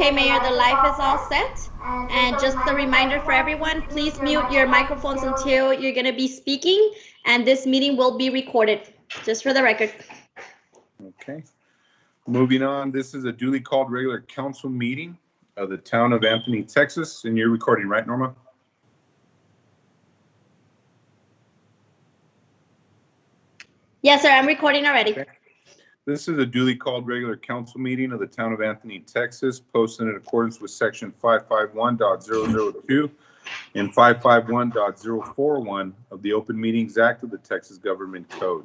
Okay, Mayor, the live is all set. And just a reminder for everyone, please mute your microphones until you're going to be speaking, and this meeting will be recorded, just for the record. Okay. Moving on, this is a duly called regular council meeting of the town of Anthony, Texas, and you're recording, right, Norma? Yes, sir, I'm recording already. Okay. This is a duly called regular council meeting of the town of Anthony, Texas, posted in accordance with section 551.002 and 551.041 of the Open Meetings Act of the Texas Government Code.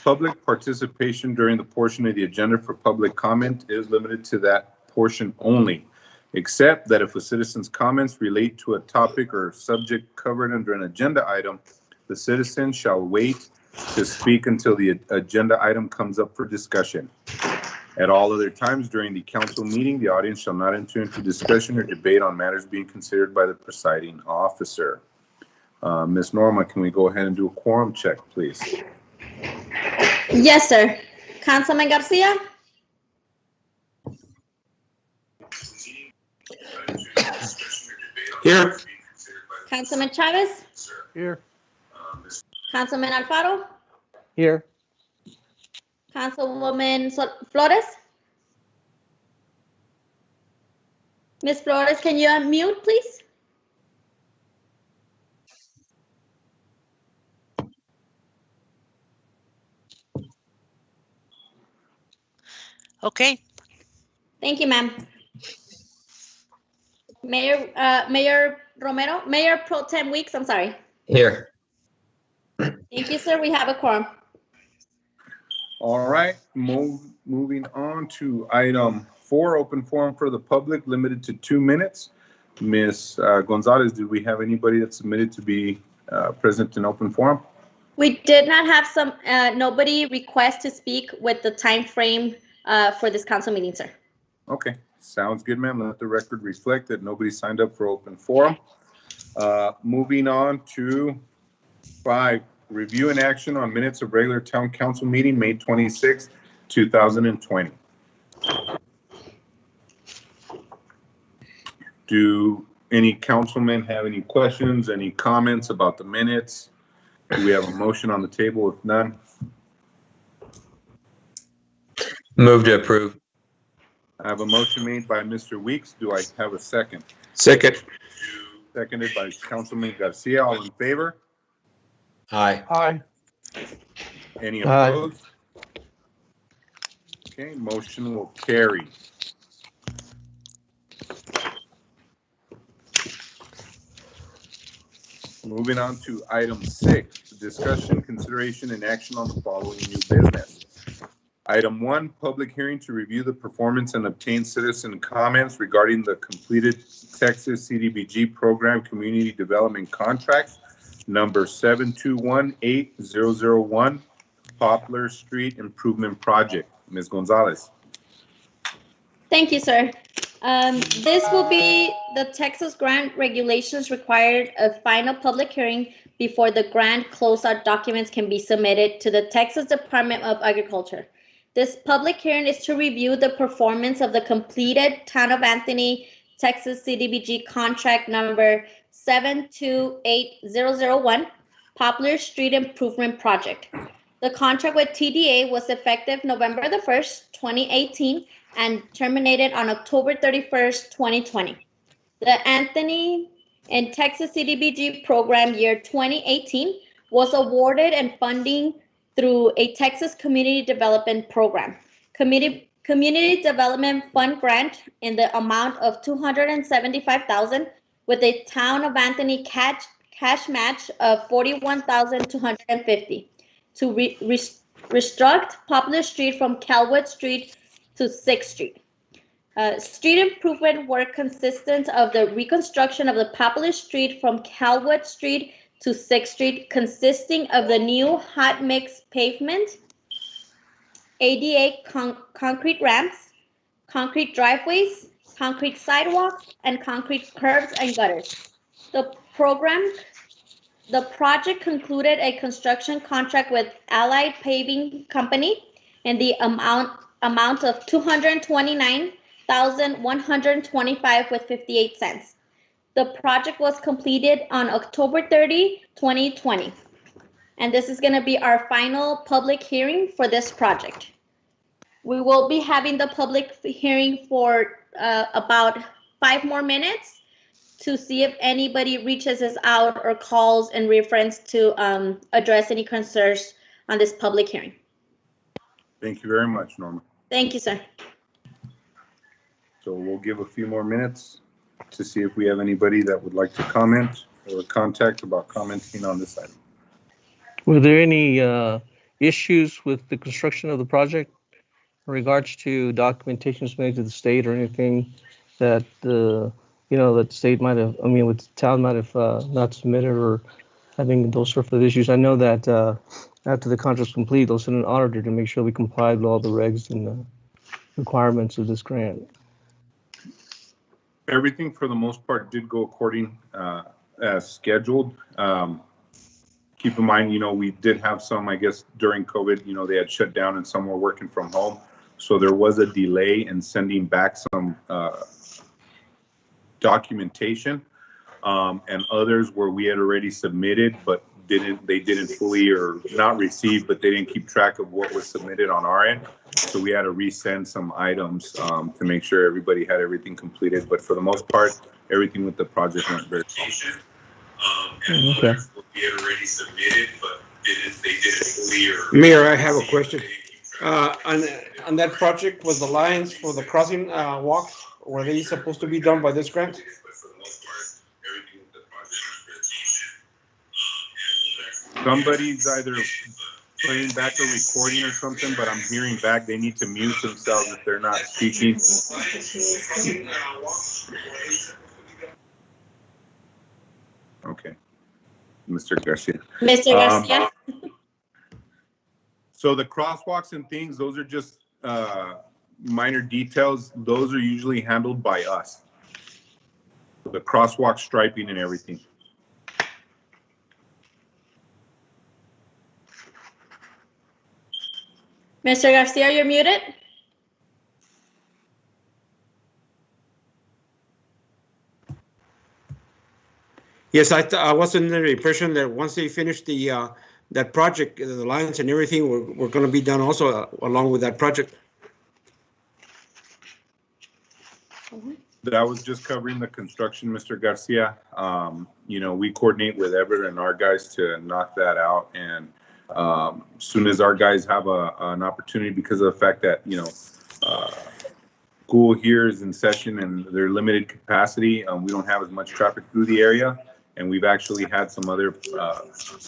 Public participation during the portion of the agenda for public comment is limited to that portion only, except that if a citizen's comments relate to a topic or subject covered under an agenda item, the citizen shall wait to speak until the agenda item comes up for discussion. At all other times during the council meeting, the audience shall not enter into discussion or debate on matters being considered by the presiding officer. Ms. Norma, can we go ahead and do a quorum check, please? Yes, sir. Councilman Garcia? Here. Councilman Chavez? Here. Councilman Alfaro? Here. Councilwoman Flores? Ms. Flores, can you unmute, please? Okay. Thank you, ma'am. Mayor Romero, Mayor Pro Tem Weeks, I'm sorry. Here. Thank you, sir. We have a quorum. All right, moving on to item 4, open forum for the public, limited to 2 minutes. Ms. Gonzalez, did we have anybody that submitted to be present in open forum? We did not have nobody request to speak with the time frame for this council meeting, sir. Okay, sounds good, ma'am. Let the record reflect that nobody signed up for open forum. Moving on to 5, review and action on minutes of regular town council meeting, May 26, 2020. Do any councilmen have any questions, any comments about the minutes? Do we have a motion on the table? If none, Move to approve. I have a motion made by Mr. Weeks. Do I have a second? Second. Seconded by Councilman Garcia. All in favor? Aye. Aye. Any Aye. opposed? Okay, motion will carry. Moving on to item 6, discussion, consideration, and action on the following new business. Item 1, public hearing to review the performance and obtain citizen comments regarding the completed Texas CDBG program community development contract number 7218001, Poplar Street Improvement Project. Ms. Gonzalez. Thank you, sir. This will be the Texas grant regulations required a final public hearing before the grant closeout documents can be submitted to the Texas Department of Agriculture. This public hearing is to review the performance of the completed Town of Anthony, Texas CDBG contract number 7288001, Poplar Street Improvement Project. The contract with TDA was effective November the 1st, 2018, and terminated on October 31st, 2020. The Anthony and Texas CDBG program year 2018 was awarded and funding through a Texas Community Development Program. Community Development Fund grant in the amount of $275,000 with a Town of Anthony cash match of $41,250 to restruct Poplar Street from Calwood Street to 6th Street. Street improvement work consistent of the reconstruction of the Poplar Street from Calwood Street to 6th Street, consisting of the new hot mix pavement, ADA concrete ramps, concrete driveways, concrete sidewalks, and concrete curbs and gutters. The project concluded a construction contract with Allied Paving Company in the amount of $229,000 $1,125.58. The project was completed on October 30, 2020. And this is going to be our final public hearing for this project. We will be having the public hearing for about 5 more minutes to see if anybody reaches us out or calls in reference to address any concerns on this public hearing. Thank you very much, Norma. Thank you, sir. So we'll give a few more minutes to see if we have anybody that would like to comment or contact about commenting on this item. Were there any issues with the construction of the project in regards to documentation submitted to the state or anything that that the state might have, with the town might have not submitted or having those sort of issues? I know that after the contract's complete, they'll send an auditor to make sure we complied with all the regs and the requirements of this grant. Everything for the most part did go according as scheduled. Keep in mind, we did have some, I guess, during COVID, they had shut down and some were working from home. So there was a delay in sending back some documentation and others where we had already submitted, but they didn't fully or not receive, but they didn't keep track of what was submitted on our end. So we had to resend some items to make sure everybody had everything completed. But for the most part, everything with the project went very well. Okay. Mayor, I have a question. On that project, was the lines for the crossing walks, were they supposed to be done by this grant? Somebody's either playing back a recording or something, but I'm hearing back they need to mute themselves if they're not speaking. Okay. Mr. Garcia. Mr. Garcia? So the crosswalks and things, those are just minor details. Those are usually handled by us. The crosswalk striping and everything. Mr. Garcia, you're muted. Yes, I was under the impression that once they finished the that project, the lines and everything were going to be done also along with that project. That was just covering the construction, Mr. Garcia. We coordinate with Everett and our guys to knock that out. And as soon as our guys have an opportunity, because of the fact that, school here is in session and they're limited capacity, we don't have as much traffic through the area. And we've actually had some other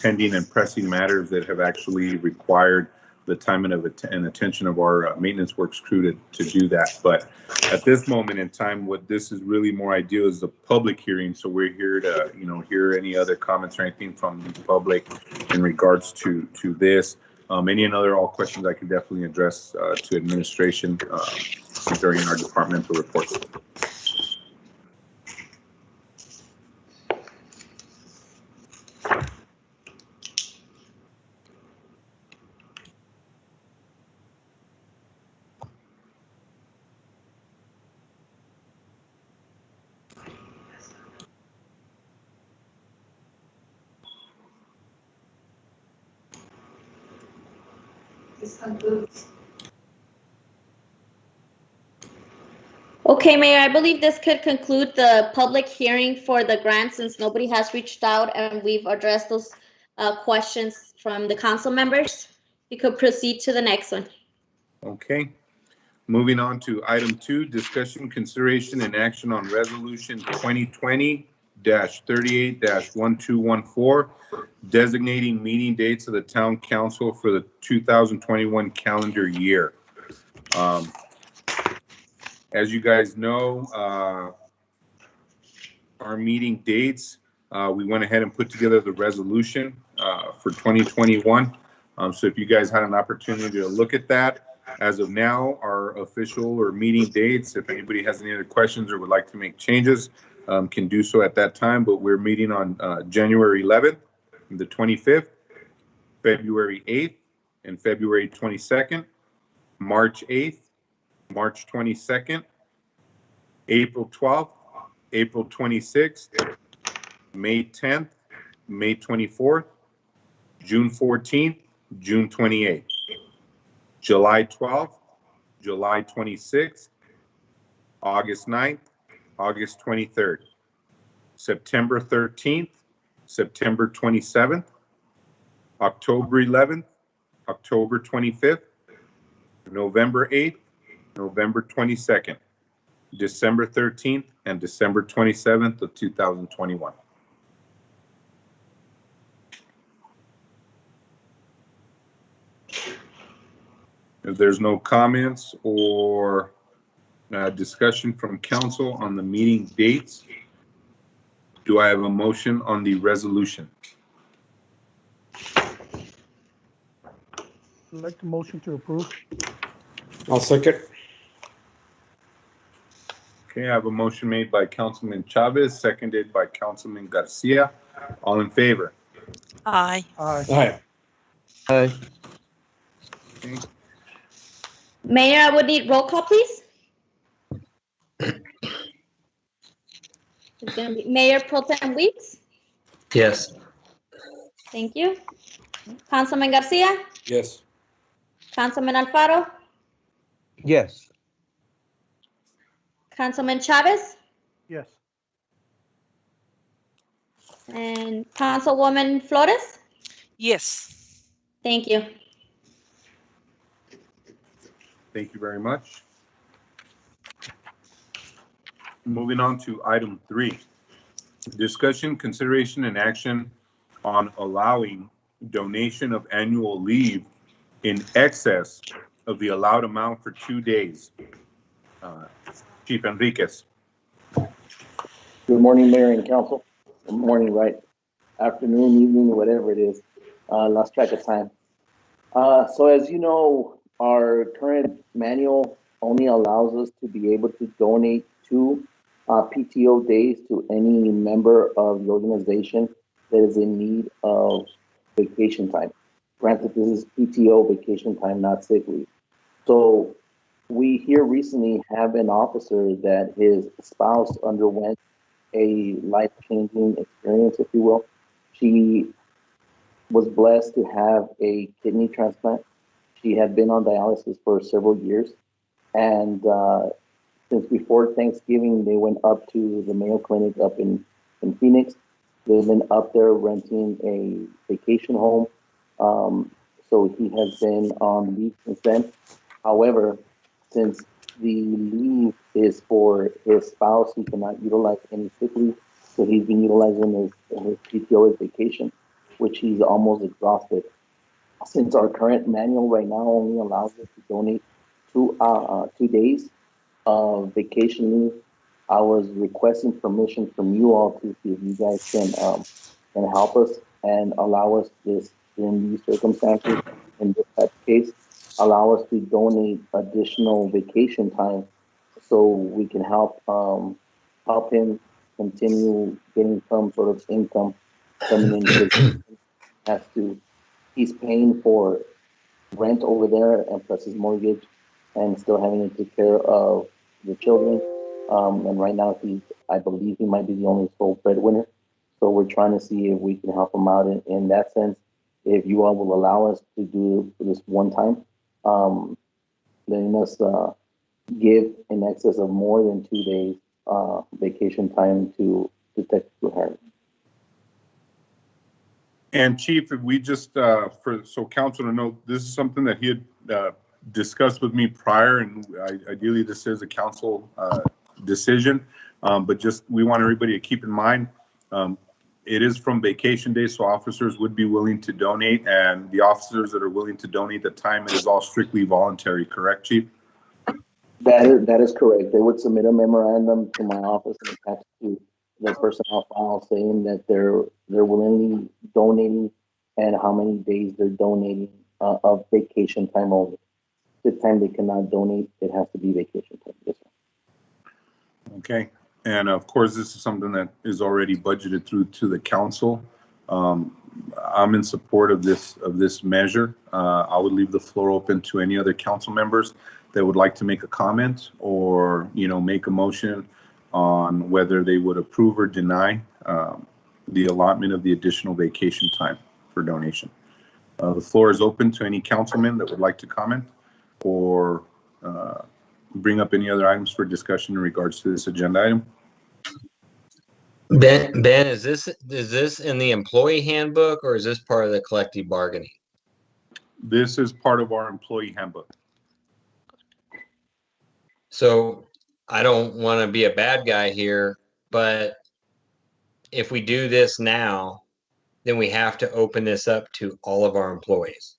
pending and pressing matters that have actually required the time and attention of our maintenance works crew to do that. But at this moment in time, what this is really more ideal is the public hearing. So we're here to, hear any other comments or anything from the public in regards to this. Any and other all questions I can definitely address to administration during our departmental reports. This concludes. Okay, Mayor, I believe this could conclude the public hearing for the grant since nobody has reached out and we've addressed those questions from the council members. You could proceed to the next one. Okay. Moving on to item 2, discussion, consideration, and action on resolution 2020-38-1214, designating meeting dates of the town council for the 2021 calendar year. As you guys know, our meeting dates, we went ahead and put together the resolution for 2021. So if you guys had an opportunity to look at that, as of now, our official or meeting dates, if anybody has any other questions or would like to make changes, can do so at that time. But we're meeting on January 11th, the 25th, February 8th, and February 22nd, March 8th, March 22nd, April 12th, April 26th, May 10th, May 24th, June 14th, June 28th, July 12th, July 26th, August 9th, August 23rd, September 13th, September 27th, October 11th, October 25th, November 8th, November 22nd, December 13th, and December 27th of 2021. If there's no comments or discussion from council on the meeting dates, do I have a motion on the resolution? I'd like the motion to approve. I'll second. Okay, I have a motion made by Councilman Chavez, seconded by Councilman Garcia. All in favor? Aye. Aye. Aye. Aye. Okay. Mayor, I would need roll call, please. It's gonna be Mayor Pro Tem Weeks. Yes. Thank you. Councilman Garcia, Yes. Councilman Alfaro, Yes. Councilman Chavez, Yes. and Councilwoman Flores. Yes. Thank you. Thank you very much. Moving on to item 3, discussion, consideration, and action on allowing donation of annual leave in excess of the allowed amount for 2 days. Chief Enriquez. Good morning, Mayor and Council. Good morning, right? Afternoon, evening, whatever it is. Lost track of time. So as you know, our current manual only allows us to be able to donate 2 PTO days to any member of the organization that is in need of vacation time. Granted, this is PTO, vacation time, not sick leave. So we here recently have an officer that his spouse underwent a life-changing experience, if you will. She was blessed to have a kidney transplant. She had been on dialysis for several years. And since before Thanksgiving, they went up to the Mayo Clinic up in Phoenix. They've been up there renting a vacation home. So he has been on leave since then. However, since the leave is for his spouse, he cannot utilize any sick leave. So he's been utilizing his PTO as vacation, which he's almost exhausted. Since our current manual right now only allows us to donate 2 days of vacation leave, I was requesting permission from you all to see if you guys can help us and allow us this in these circumstances, in this type of case, allow us to donate additional vacation time so we can help him continue getting some sort of income coming in, because he's paying for rent over there and plus his mortgage and still having to take care of the children. And right now I believe he might be the only sole breadwinner. So we're trying to see if we can help him out in that sense. If you all will allow us to do this one time, letting us give in excess of more than 2 days vacation time to Detective Harris. And Chief, if we just, so council to know, this is something that he had discussed with me prior, and ideally this is a council decision, but just we want everybody to keep in mind, it is from vacation days, so officers would be willing to donate, and the officers that are willing to donate the time, it is all strictly voluntary, correct, Chief? That is correct. They would submit a memorandum to my office and attach to the personnel file saying that they're willingly donating and how many days they're donating of vacation time only. The time they cannot donate, it has to be vacation time. Yes, sir. Okay, and of course, this is something that is already budgeted through to the council. I'm in support of this measure. I would leave the floor open to any other council members that would like to make a comment or, make a motion on whether they would approve or deny the allotment of the additional vacation time for donation. The floor is open to any councilman that would like to comment or bring up any other items for discussion in regards to this agenda item. Ben, is this in the employee handbook or is this part of the collective bargaining? This is part of our employee handbook. So I don't want to be a bad guy here, but if we do this now, then we have to open this up to all of our employees.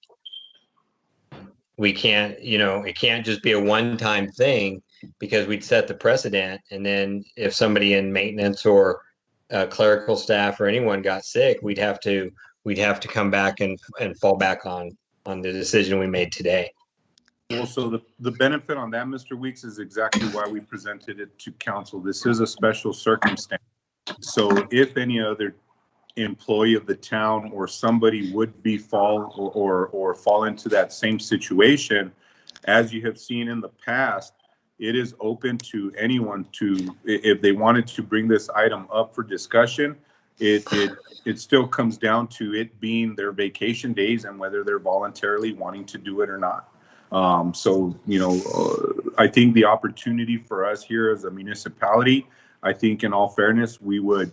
We can't, it can't just be a one-time thing because we'd set the precedent. And then if somebody in maintenance or clerical staff or anyone got sick, we'd have to come back and fall back on the decision we made today. Well, so the benefit on that, Mr. Weeks, is exactly why we presented it to council. This is a special circumstance. So if any other employee of the town or somebody would be fall into that same situation, as you have seen in the past, it is open to anyone to, if they wanted to bring this item up for discussion, it still comes down to it being their vacation days and whether they're voluntarily wanting to do it or not. So, I think the opportunity for us here as a municipality, I think in all fairness, we would,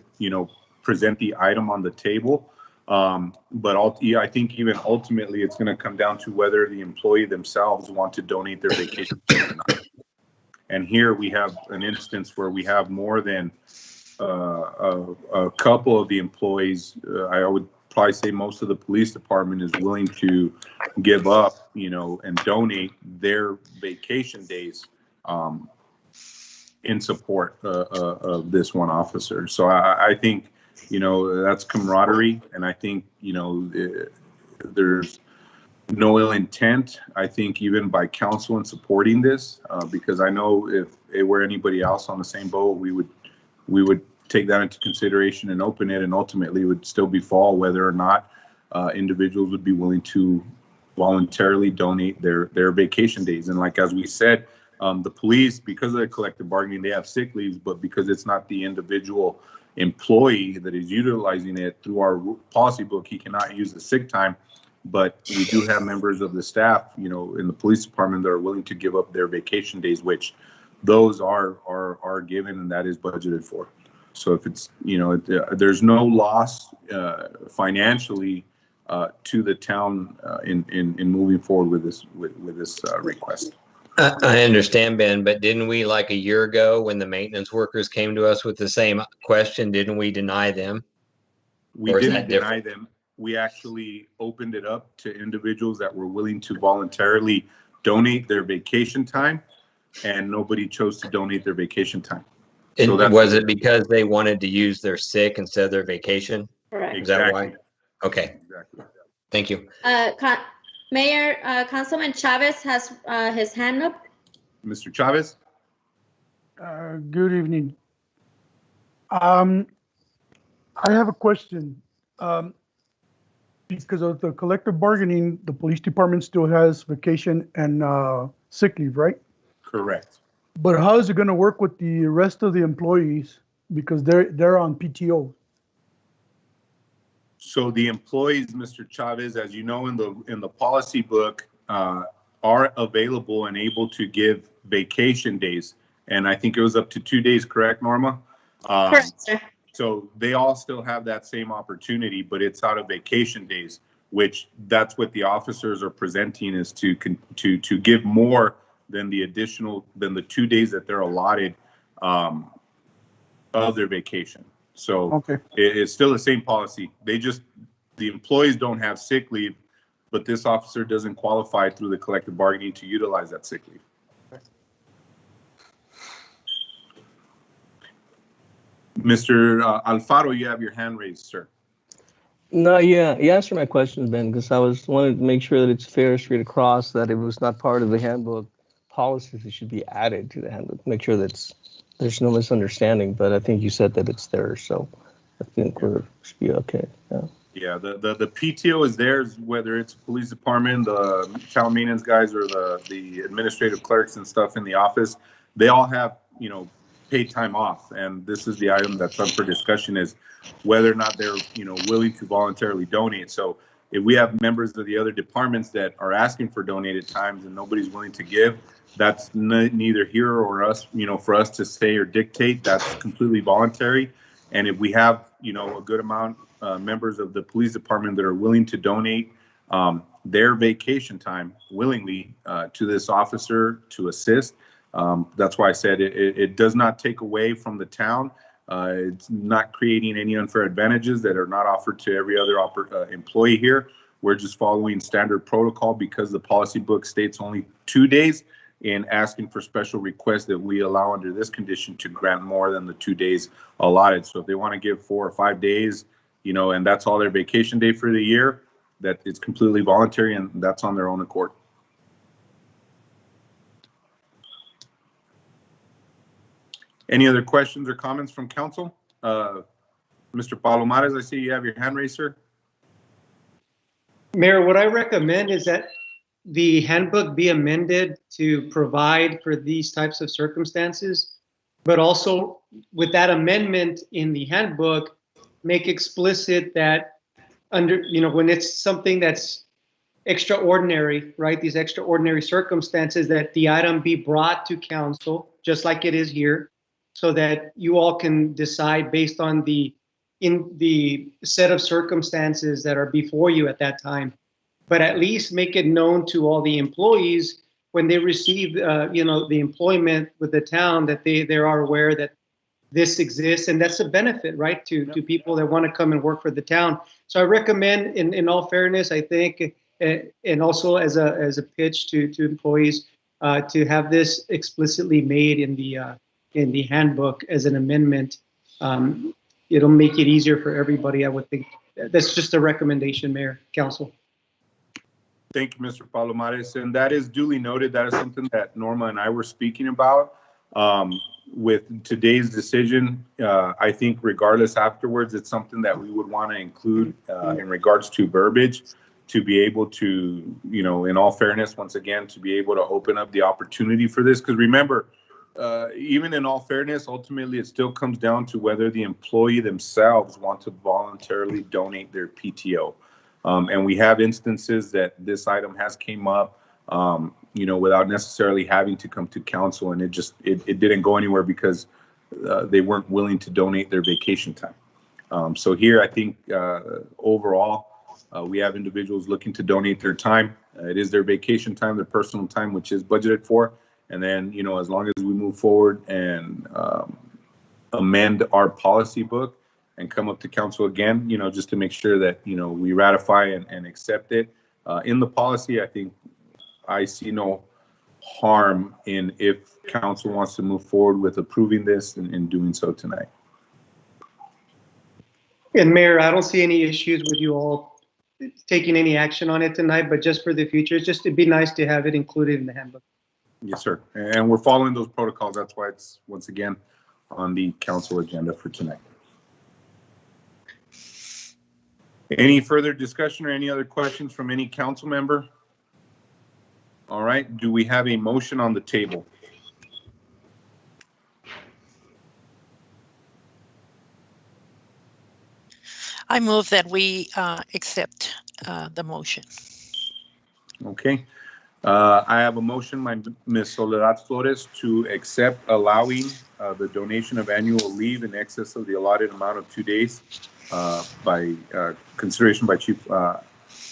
present the item on the table. But I think even ultimately it's going to come down to whether the employee themselves want to donate their vacation or not. And here we have an instance where we have more than a couple of the employees. I would probably say most of the police department is willing to give up, and donate their vacation days in support of this one officer. So I think, that's camaraderie. And I think, there's no ill intent, I think, even by council in supporting this, because I know if it were anybody else on the same boat, we would take that into consideration and open it, and ultimately it would still be fall whether or not individuals would be willing to voluntarily donate their vacation days. And like, as we said, the police, because of their collective bargaining, they have sick leaves, but because it's not the individual employee that is utilizing it through our policy book, he cannot use the sick time. But we do have members of the staff, in the police department that are willing to give up their vacation days, which those are given and that is budgeted for. So if it's, there's no loss financially to the town in moving forward with this request. I understand, Ben, but didn't we, like a year ago, when the maintenance workers came to us with the same question, didn't we deny them? We didn't deny them. We actually opened it up to individuals that were willing to voluntarily donate their vacation time, and nobody chose to donate their vacation time. So was it because they wanted to use their sick instead of their vacation? Correct. Is that why? Okay. Exactly. Thank you. Mayor, Councilman Chavez has his hand up. Mr. Chavez? Good evening. I have a question. Because of the collective bargaining, the police department still has vacation and sick leave, right? Correct. But how is it going to work with the rest of the employees? Because they're on PTO. So the employees, Mr. Chavez, as you know, in the policy book, are available and able to give vacation days, and I think it was up to 2 days. Correct, Norma? Correct, sir. So they all still have that same opportunity, but it's out of vacation days, which that's what the officers are presenting, is to give more than the 2 days that they're allotted of their vacation. So okay. It's still the same policy. The employees don't have sick leave, but this officer doesn't qualify through the collective bargaining to utilize that sick leave. Okay. Mr. Alfaro, you have your hand raised, sir. No, yeah, you answered my questions, Ben, because I wanted to make sure that it's fair straight across, that it was not part of the handbook policies that should be added to the handbook. Make sure that there's no misunderstanding, but I think you said that it's there, so I think we should be okay. Yeah. Yeah, the PTO is theirs, whether it's police department, the town maintenance guys, or the administrative clerks and stuff in the office. They all have, paid time off. And this is the item that's up for discussion, is whether or not they're, willing to voluntarily donate. So if we have members of the other departments that are asking for donated times and nobody's willing to give, that's neither here or us, for us to say or dictate. That's completely voluntary. And if we have, a good amount members of the police department that are willing to donate their vacation time willingly to this officer to assist, that's why I said it does not take away from the town. It's not creating any unfair advantages that are not offered to every other employee here. We're just following standard protocol because the policy book states only 2 days, and asking for special requests that we allow under this condition to grant more than the 2 days allotted. So if they want to give 4 or 5 days, and that's all their vacation day for the year, that it's completely voluntary and that's on their own accord. Any other questions or comments from council? Mr. Palomares, I see you have your hand raised, sir. Mayor, what I recommend is that the handbook be amended to provide for these types of circumstances, but also with that amendment in the handbook, make explicit that when it's something that's extraordinary, right? These extraordinary circumstances, that the item be brought to council, just like it is here, so that you all can decide based on the set of circumstances that are before you at that time. But at least make it known to all the employees when they receive, the employment with the town, that they are aware that this exists, and that's a benefit, right, to people that want to come and work for the town. So I recommend, in all fairness, I think, and also as a pitch to employees, to have this explicitly made in the handbook as an amendment. It'll make it easier for everybody, I would think. That's just a recommendation, Mayor, Council. Thank you, Mr. Palomares. And that is duly noted. That is something that Norma and I were speaking about. With today's decision, I think regardless afterwards, it's something that we would want to include in regards to verbiage, to be able to, in all fairness, once again, to be able to open up the opportunity for this. Because remember, even in all fairness, ultimately, it still comes down to whether the employee themselves want to voluntarily donate their PTO. And we have instances that this item has came up, without necessarily having to come to council, and it didn't go anywhere because they weren't willing to donate their vacation time. So here, I think overall, we have individuals looking to donate their time. It is their vacation time, their personal time, which is budgeted for. And then, as long as we move forward and amend our policy book and come up to council again, just to make sure that, we ratify and accept it in the policy, I think I see no harm in if council wants to move forward with approving this and doing so tonight. And Mayor, I don't see any issues with you all taking any action on it tonight, but just for the future, it'd be nice to have it included in the handbook. Yes, sir. And we're following those protocols. That's why it's, once again, on the council agenda for tonight. Any further discussion or any other questions from any council member? All right. Do we have a motion on the table? I move that we accept the motion. Okay. I have a motion by Ms. Soledad Flores to accept allowing the donation of annual leave in excess of the allotted amount of 2 days by consideration by Chief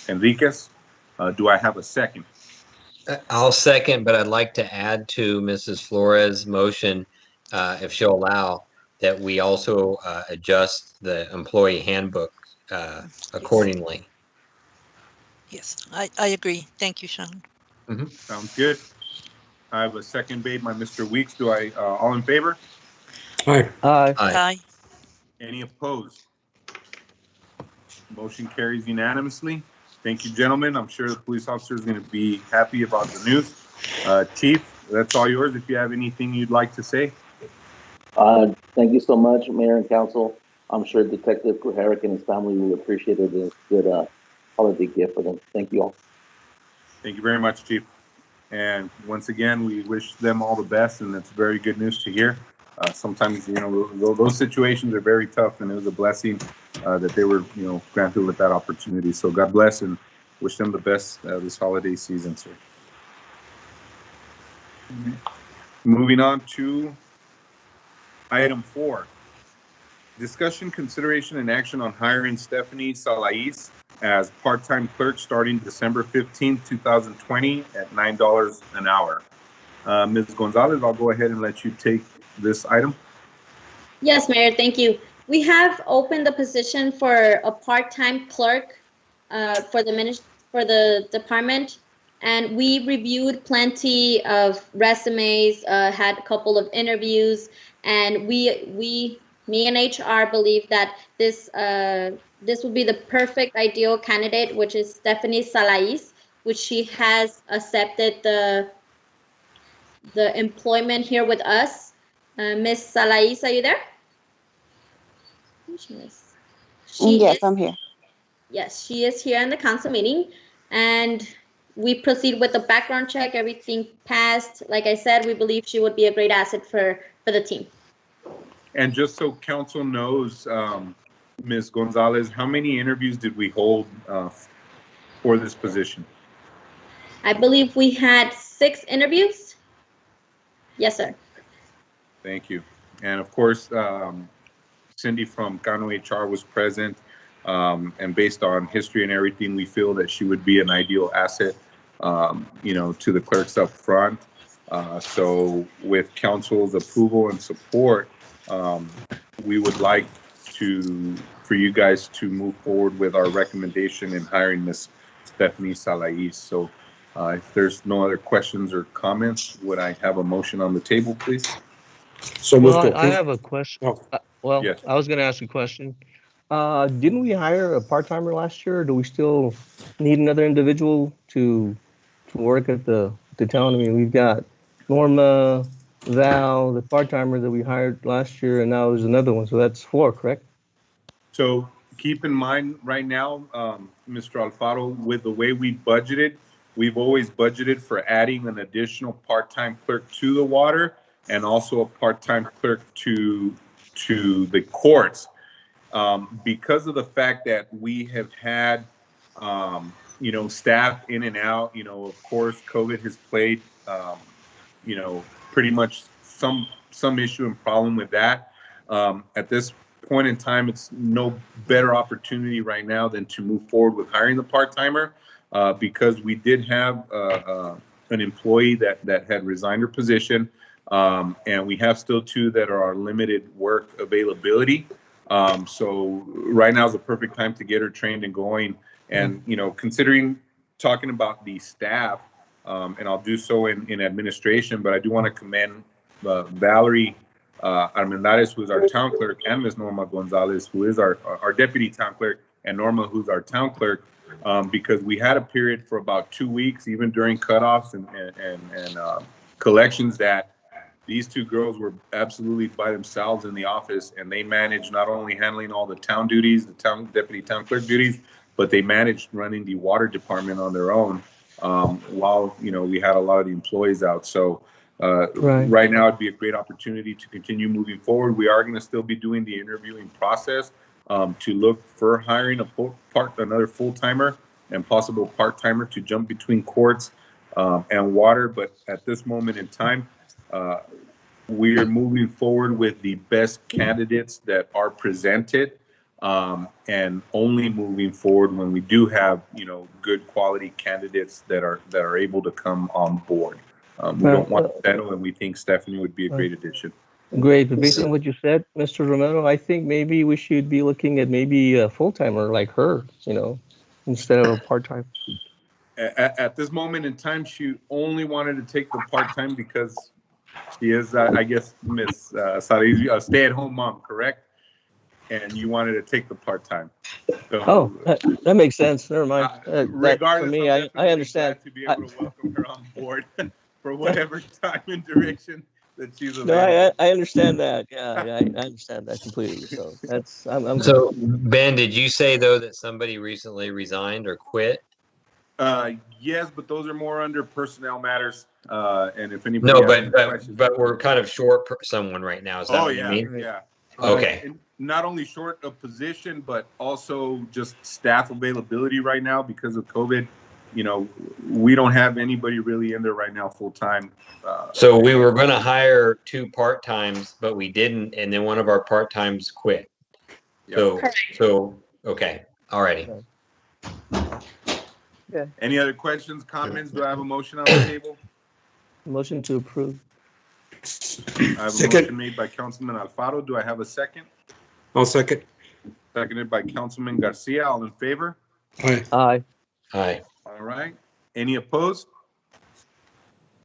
Enriquez. Do I have a second? I'll second, but I'd like to add to Mrs. Flores' motion, if she'll allow, that we also adjust the employee handbook accordingly. Yes, I agree. Thank you, Sean. Mm-hmm. Sounds good. I have a second made by Mr. Weeks. Do I, all in favor? Aye. Aye. Aye. Any opposed? Motion carries unanimously. Thank you, gentlemen. I'm sure the police officer is going to be happy about the news. Chief, that's all yours. If you have anything you'd like to say. Thank you so much, Mayor and Council. I'm sure Detective Kuharek and his family will appreciate it as a good holiday gift for them. Thank you all. Thank you very much, Chief. And once again, we wish them all the best, and it's very good news to hear. Sometimes, those situations are very tough, and it was a blessing that they were, granted with that opportunity. So God bless and wish them the best this holiday season, sir. Moving on to item 4. Discussion, consideration, and action on hiring Stephanie Salais as part-time clerk starting December 15th, 2020 at $9 an hour. Ms. Gonzalez, I'll go ahead and let you take this item. Yes, Mayor, thank you. We have opened the position for a part-time clerk for the department, and we reviewed plenty of resumes, had a couple of interviews, and me and HR believe that this would be the perfect ideal candidate, which is Stephanie Salais, which she has accepted the employment here with us. Ms. Salais, are you there? Yes, I'm here. Yes, she is here in the council meeting, and we proceed with the background check. Everything passed. Like I said, we believe she would be a great asset for the team. And just so council knows, Ms. Gonzalez, how many interviews did we hold for this position? I believe we had 6 interviews. Yes, sir. Thank you. And of course, Cindy from Kano HR was present, and based on history and everything, we feel that she would be an ideal asset, to the clerks up front. So with council's approval and support, we would like for you guys to move forward with our recommendation in hiring Ms. Stephanie Salais. So if there's no other questions or comments, would I have a motion on the table, please? So well, I have a question. Oh. Yes. I was going to ask a question. Didn't we hire a part-timer last year, or do we still need another individual to work at the town? I mean, we've got Norma, Val, the part-timer that we hired last year, and now there's another one. So that's 4, correct? So keep in mind right now, Mr. Alfaro, with the way we budgeted, we've always budgeted for adding an additional part-time clerk to the water and also a part-time clerk to the courts. Because of the fact that we have had, staff in and out, of course, COVID has played, pretty much some issue and problem with that. At this point in time, it's no better opportunity right now than to move forward with hiring the part-timer, because we did have an employee that had resigned her position, and we have still 2 that are our limited work availability. So right now is the perfect time to get her trained and going. And, considering talking about the staff, and I'll do so in administration, but I do want to commend Valerie Armendariz, who is our town clerk, and Ms. Norma Gonzalez, who is our deputy town clerk, and Norma, who's our town clerk, because we had a period for about 2 weeks, even during cutoffs and collections, that these 2 girls were absolutely by themselves in the office, and they managed not only handling all the town duties, the town deputy town clerk duties, but they managed running the water department on their own, while we had a lot of the employees out. So right now it'd be a great opportunity to continue moving forward. We are going to still be doing the interviewing process to look for hiring another full-timer and possible part-timer to jump between courts and water. But at this moment in time, we are moving forward with the best candidates that are presented, and only moving forward when we do have, good quality candidates that are able to come on board. We don't want to settle, and we think Stephanie would be a great addition. Great, but based on what you said, Mr. Romero, I think maybe we should be looking at maybe a full-timer like her, instead of a part-time. At this moment in time, she only wanted to take the part-time because she is, I guess, Miss Salais, a stay-at-home mom, correct? And you wanted to take the part-time. So, that makes sense. Never mind. Regardless, for me, I understand. To be able to welcome her on board for whatever time and duration that she's a No, vandal. I understand that. Yeah, I understand that completely. So I'm So Ben, did you say though that somebody recently resigned or quit? Yes, but those are more under personnel matters. And if anybody No, has any questions. but we're kind of short someone right now. Is that Oh, what yeah, you mean? yeah. Okay. And not only short of position, but also just staff availability right now because of COVID. You know, we don't have anybody really in there right now full time. So we were going to hire 2 part-times, but we didn't, and then one of our part-times quit. Yeah. So okay, alrighty. Okay. Any other questions, comments? Do I have a motion on the table? Motion to approve. I have a motion made by Councilman Alfaro. Do I have a second? I'll second. Seconded by Councilman Garcia. All in favor? Aye. Aye. Aye. All right. Any opposed?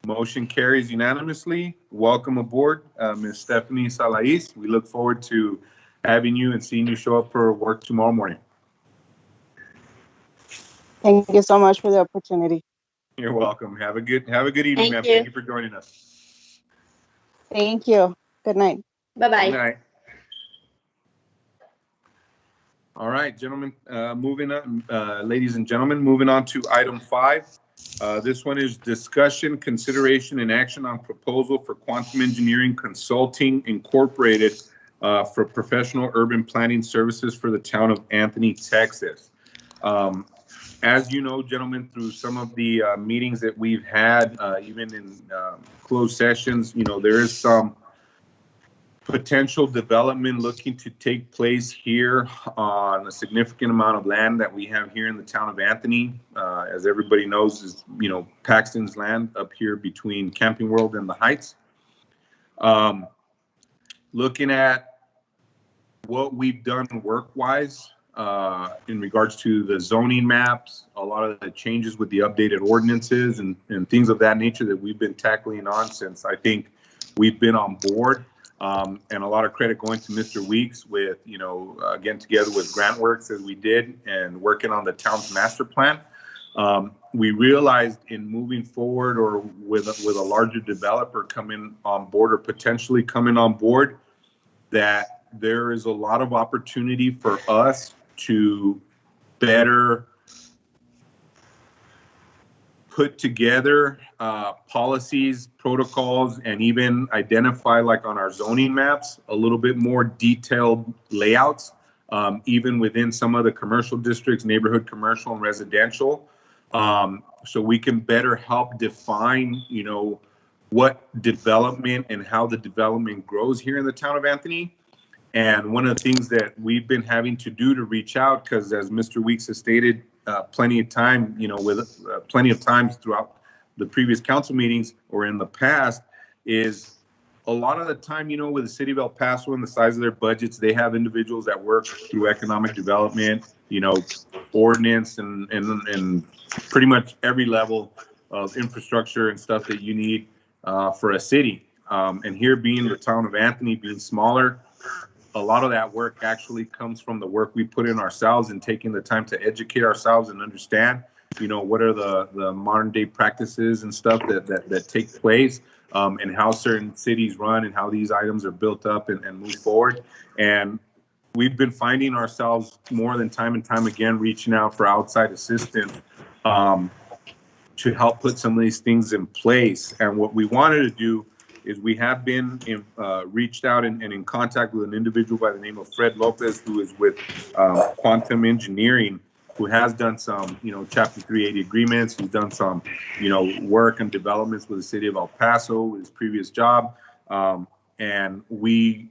Motion carries unanimously. Welcome aboard, Ms. Stephanie Salais. We look forward to having you and seeing you show up for work tomorrow morning. Thank you so much for the opportunity. You're welcome. Have a good evening, ma'am. Thank you for joining us. Thank you. Good night. Bye-bye. Good night. All right, gentlemen, moving on, ladies and gentlemen, moving on to item 5. This one is discussion, consideration, and action on proposal for Quantum Engineering Consulting Incorporated for professional urban planning services for the town of Anthony, Texas. As you know, gentlemen, through some of the meetings that we've had, even in closed sessions, you know, there is some potential development looking to take place here on a significant amount of land that we have here in the town of Anthony. As everybody knows, is, you know, Paxton's land up here between Camping World and the Heights. Looking at what we've done work-wise in regards to the zoning maps, a lot of the changes with the updated ordinances and things of that nature that we've been tackling on since I think we've been on board. And a lot of credit going to Mr. Weeks with, you know, again, together with GrantWorks as we did and working on the town's master plan. We realized in moving forward or with a larger developer coming on board or potentially coming on board that there is a lot of opportunity for us to better put together policies, protocols, and even identify, like on our zoning maps, a little bit more detailed layouts, even within some of the commercial districts, neighborhood commercial and residential, so we can better help define, you know, what development and how the development grows here in the town of Anthony. And one of the things that we've been having to do to reach out, because as Mr. Weeks has stated plenty of time, you know, with plenty of times throughout the previous council meetings or in the past, is a lot of the time, you know, with the city of El Paso and the size of their budgets, they have individuals that work through economic development, you know, ordinance and pretty much every level of infrastructure and stuff that you need for a city. And here being the town of Anthony, being smaller, a lot of that work actually comes from the work we put in ourselves and taking the time to educate ourselves and understand, you know, what are the modern day practices and stuff that take place, and how certain cities run and how these items are built up and move forward. And we've been finding ourselves more than time and time again reaching out for outside assistance to help put some of these things in place. And what we wanted to do is we have been reached out and in contact with an individual by the name of Fred Lopez, who is with Quantum Engineering, who has done some, you know, Chapter 380 agreements. He's done some, you know, work and developments with the city of El Paso with his previous job. And we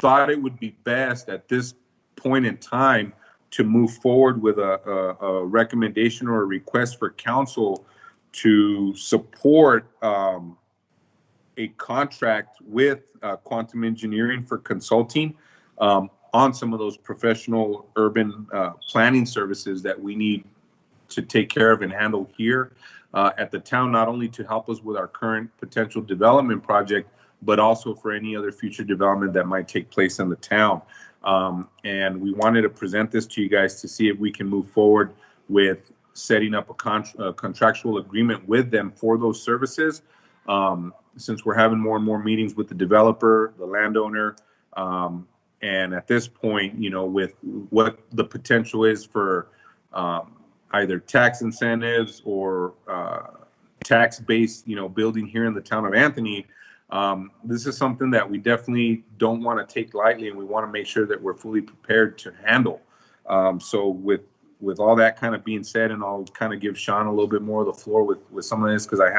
thought it would be best at this point in time to move forward with a recommendation or a request for council to support a contract with Quantum Engineering for consulting on some of those professional urban planning services that we need to take care of and handle here at the town, not only to help us with our current potential development project, but also for any other future development that might take place in the town. And we wanted to present this to you guys to see if we can move forward with setting up a contractual agreement with them for those services. since we're having more and more meetings with the developer, the landowner, and at this point, with what the potential is for either tax incentives or tax-based, building here in the town of Anthony, this is something that we definitely don't want to take lightly, and we want to make sure that we're fully prepared to handle. So with all that kind of being said, and I'll kind of give Sean a little bit more of the floor with some of this, because I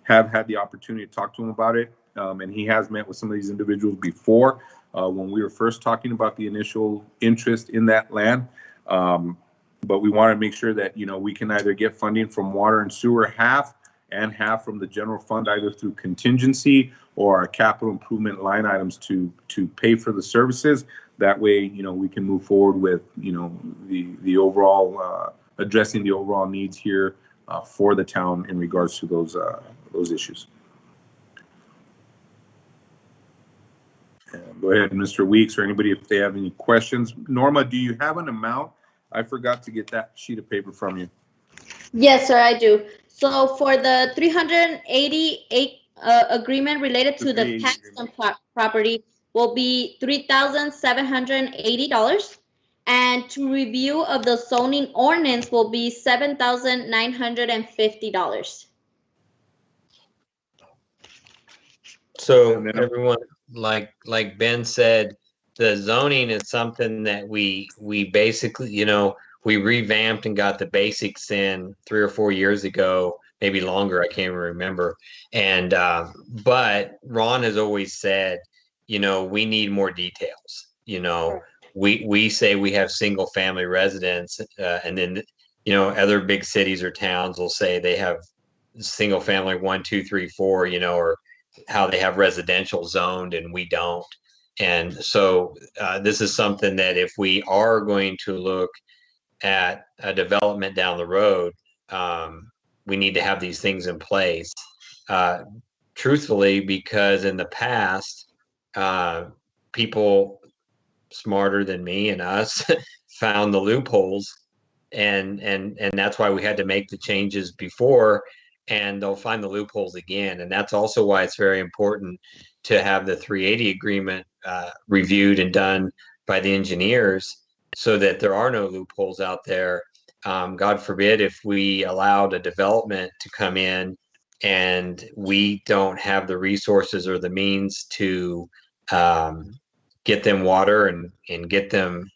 have had the opportunity to talk to him about it, and he has met with some of these individuals before when we were first talking about the initial interest in that land. But we want to make sure that we can either get funding from water and sewer half and half from the general fund, either through contingency or our capital improvement line items to pay for the services. That way, we can move forward with, the overall, addressing the overall needs here for the town in regards to those issues. Go ahead, Mr. Weeks, or anybody if they have any questions. Norma, do you have an amount? I forgot to get that sheet of paper from you. Yes, sir, I do. So for the 388 agreement related to the Paxton property will be $3,780, and to review of the zoning ordinance will be $7,950. So everyone, like Ben said, the zoning is something that we basically, we revamped and got the basics in 3 or 4 years ago, maybe longer, I can't even remember. And but Ron has always said, we need more details. We say we have single family residents, and then other big cities or towns will say they have single family 1, 2, 3, 4, or how they have residential zoned and we don't. And so this is something that if we are going to look at a development down the road, we need to have these things in place. Truthfully, because in the past, people smarter than me and us found the loopholes, and that's why we had to make the changes before, and they'll find the loopholes again. And that's also why it's very important to have the 380 agreement reviewed and done by the engineers, so that there are no loopholes out there. God forbid if we allowed a development to come in and we don't have the resources or the means to get them water and get them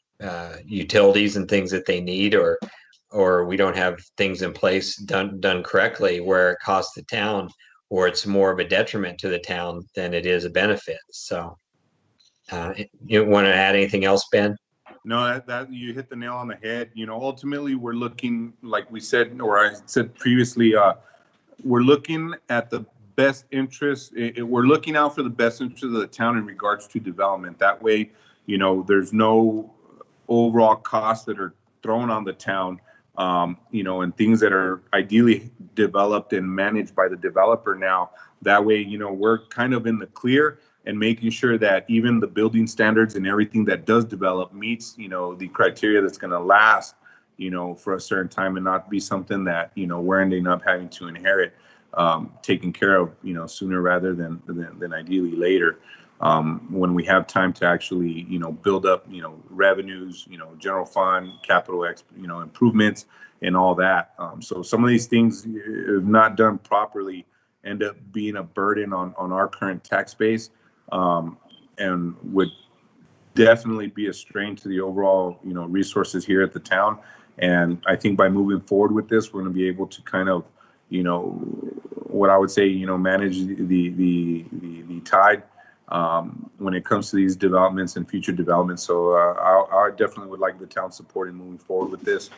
utilities and things that they need, or we don't have things in place done correctly, where it costs the town, or it's more of a detriment to the town than it is a benefit. So you want to add anything else, Ben? No, that you hit the nail on the head. Ultimately, we're looking, like we said, or I said previously, we're looking at the best interest. We're looking out for the best interest of the town in regards to development. That way, there's no overall costs that are thrown on the town, and things that are ideally developed and managed by the developer now. That way, we're kind of in the clear, and making sure that even the building standards and everything that does develop meets, the criteria that's going to last, for a certain time, and not be something that, we're ending up having to inherit, taken care of, sooner rather than ideally later, when we have time to actually, build up, revenues, general fund, capital, improvements and all that. So some of these things, if not done properly, end up being a burden on our current tax base. And would definitely be a strain to the overall, resources here at the town. And I think by moving forward with this, we're going to be able to kind of, what I would say, manage the tide when it comes to these developments and future developments. So I definitely would like the town support in moving forward with this,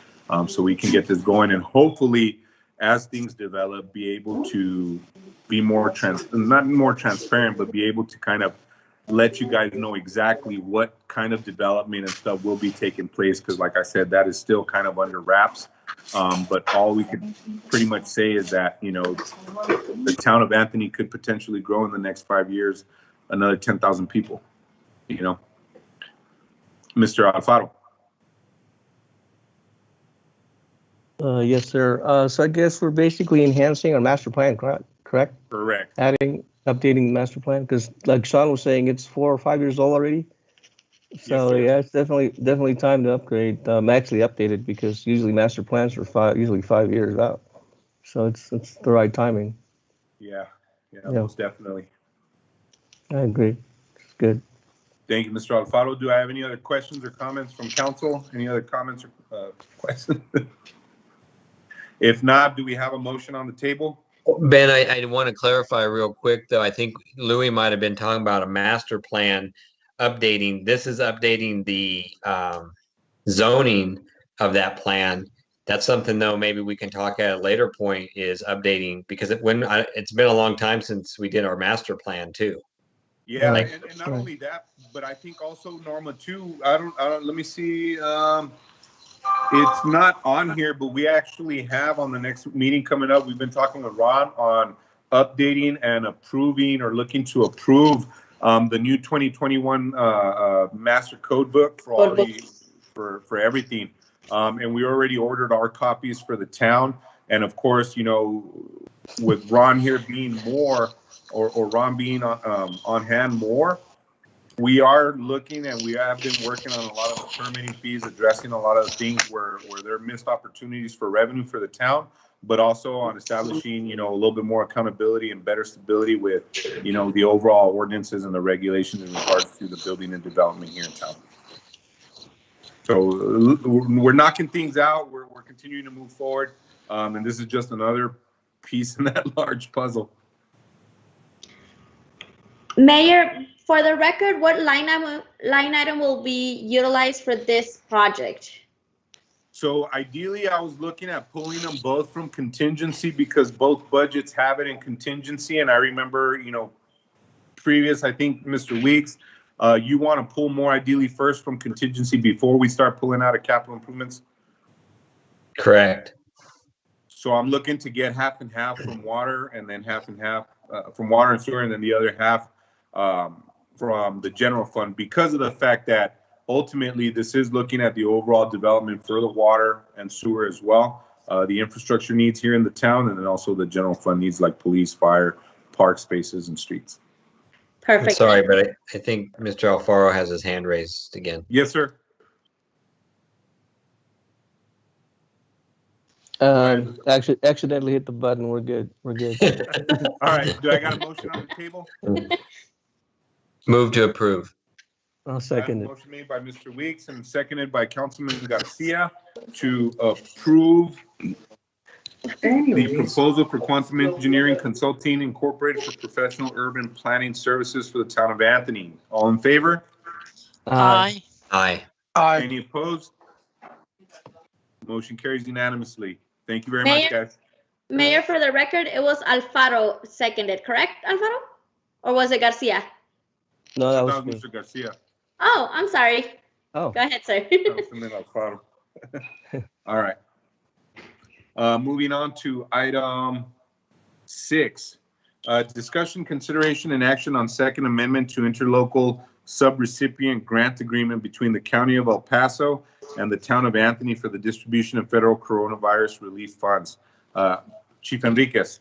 so we can get this going, and hopefully, as things develop, be able to be not more transparent, but be able to kind of let you guys know exactly what kind of development and stuff will be taking place. Because like I said, that is still kind of under wraps. But all we could pretty much say is that, the town of Anthony could potentially grow in the next 5 years, another 10,000 people, Mr. Alfaro. Yes, sir. So I guess we're basically enhancing our master plan, correct? correct? Correct. Updating the master plan, because like Sean was saying, it's 4 or 5 years old already. So sir. yeah, it's definitely time to upgrade, actually update it, because usually master plans are usually 5 years out. So it's the right timing. Yeah, Yeah. most definitely. I agree. It's good. Thank you, Mr. Alfaro. Do I have any other questions or comments from council? Any other comments or questions? If not, do we have a motion on the table? Ben, I want to clarify real quick, though. I think Louis might have been talking about a master plan updating. This is updating the zoning of that plan. That's something, though, maybe we can talk at a later point, is updating, because it's been a long time since we did our master plan, too. Yeah, Right. and not only that, but I think also, Norma, too, I don't, let me see, it's not on here, but we actually have on the next meeting coming up, we've been talking with Ron on updating and approving, or looking to approve the new 2021 master code book for all for everything. And we already ordered our copies for the town. And of course, you know, with Ron here being more, or Ron being on hand more, we are looking, and we have been working on a lot of the permitting fees, addressing a lot of the things where there are missed opportunities for revenue for the town, but also on establishing, you know, a little bit more accountability and better stability with, you know, the overall ordinances and the regulations in regards to the building and development here in town. So we're knocking things out. We're continuing to move forward. And this is just another piece in that large puzzle. Mayor, for the record, what line item will be utilized for this project? So ideally, I was looking at pulling them both from contingency, because both budgets have it in contingency. And I remember, you know, previous, I think, Mr. Weeks, you want to pull more ideally first from contingency before we start pulling out of capital improvements. Correct. So I'm looking to get half and half from water, and then half and half from water and sewer, and then the other half from the general fund, because of the fact that ultimately this is looking at the overall development for the water and sewer as well, the infrastructure needs here in the town, and then also the general fund needs like police, fire, park spaces, and streets. Perfect. Sorry, but I think Mr. Alfaro has his hand raised again. Yes, sir. Actually, accidentally hit the button. We're good. We're good. All right. Do I got a motion on the table? Move to approve. I'll second it. Motion made by Mr. Weeks and seconded by Councilman Garcia to approve the proposal for Quantum Engineering Consulting Incorporated for professional urban planning services for the town of Anthony. All in favor? Aye. Aye. Any opposed? Motion carries unanimously. Thank you very much, guys. Mayor, for the record, it was Alfaro seconded, correct, Alfaro? Or was it Garcia? No, that was me. Mr. Garcia. Oh, I'm sorry. Oh. Go ahead, sir. Councilman Alfaro. All right. Moving on to item 6. Discussion, consideration, and action on Second Amendment to interlocal subrecipient grant agreement between the County of El Paso and the Town of Anthony for the distribution of federal coronavirus relief funds. Chief Enriquez.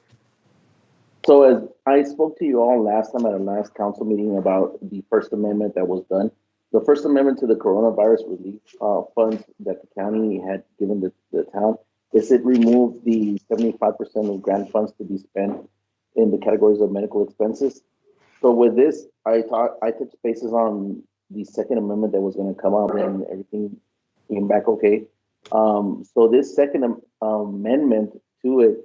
So as I spoke to you all last time at our last council meeting about the First Amendment that was done, the First Amendment to the coronavirus relief funds that the county had given the town is it removed the 75% of grant funds to be spent in the categories of medical expenses. So with this, I took spaces on the Second Amendment that was going to come up, and everything came back okay. So this Second Amendment to it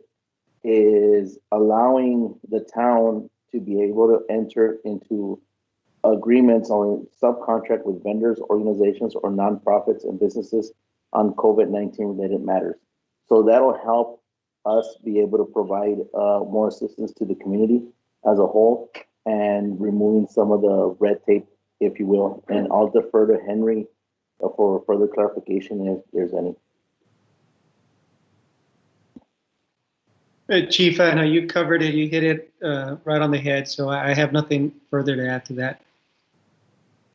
is allowing the town to be able to enter into agreements on subcontract with vendors, organizations, or nonprofits and businesses on COVID-19 related matters. So that'll help us be able to provide more assistance to the community as a whole, and removing some of the red tape, if you will. And I'll defer to Henry for further clarification if there's any. Chief, I know you covered it. You hit it right on the head. So I have nothing further to add to that.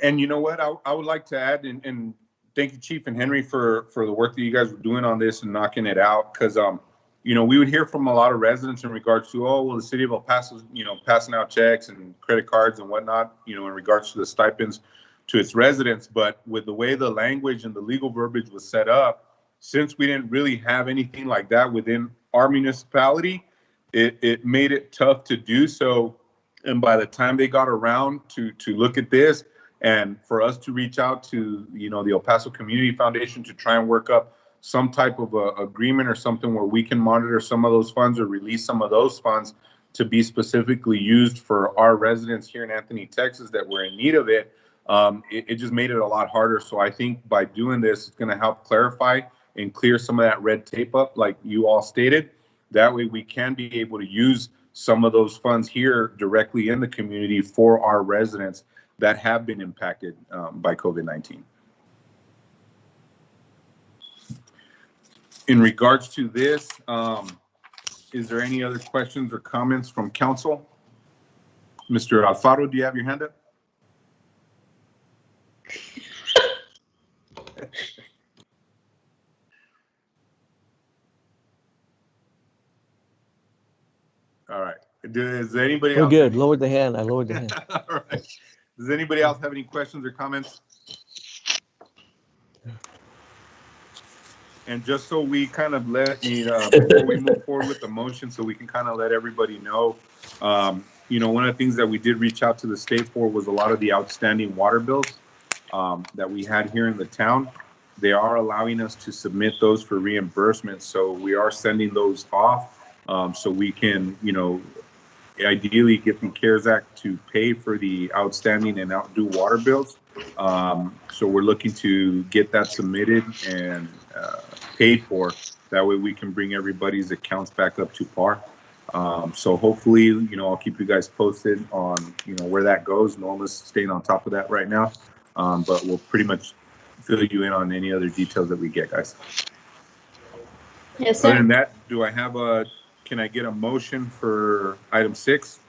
And you know what? I would like to add, and thank you, Chief and Henry, for the work that you guys were doing on this and knocking it out. Because, we would hear from a lot of residents in regards to, oh, well, the city of El Paso, passing out checks and credit cards and whatnot, in regards to the stipends to its residents. But with the way the language and the legal verbiage was set up, since we didn't really have anything like that within our municipality, it made it tough to do so. And by the time they got around to look at this, and for us to reach out to, the El Paso Community Foundation to try and work up some type of agreement or something where we can monitor some of those funds or release some of those funds to be specifically used for our residents here in Anthony, Texas, that were in need of it, it just made it a lot harder. So I think by doing this, it's going to help clarify and clear some of that red tape up, like you all stated. That way we can be able to use some of those funds here directly in the community for our residents that have been impacted by COVID-19. In regards to this, is there any other questions or comments from council? Mr. Alfaro, do you have your hand up? All right. Does anybody else? We're good. Lower the hand. I lowered the hand. All right. Does anybody else have any questions or comments? And just so we kind of before we move forward with the motion, so we can kind of let everybody know, one of the things that we did reach out to the state for was a lot of the outstanding water bills that we had here in the town. They are allowing us to submit those for reimbursement. So we are sending those off so we can, ideally get the CARES Act to pay for the outstanding and outdue water bills. So we're looking to get that submitted and paid for. That way we can bring everybody's accounts back up to par. So hopefully, I'll keep you guys posted on, where that goes. Norma's staying on top of that right now. But we'll pretty much fill you in on any other details that we get, guys. Yes, sir. Other than that, can I get a motion for item 6?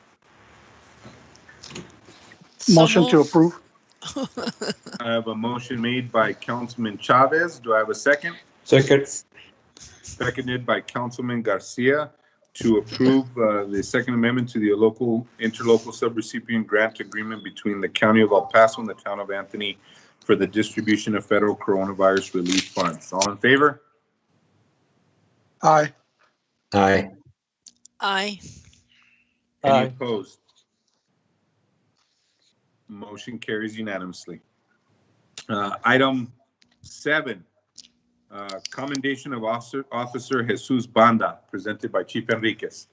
Motion to approve. I have a motion made by Councilman Chavez. Do I have a second? Second. Seconded by Councilman Garcia to approve the Second Amendment to the interlocal subrecipient grant agreement between the County of El Paso and the Town of Anthony for the distribution of federal coronavirus relief funds. All in favor? Aye. Aye. Aye. Any Aye. opposed? Motion carries unanimously. Item 7, commendation of Officer Jesus Banda, presented by Chief Enriquez.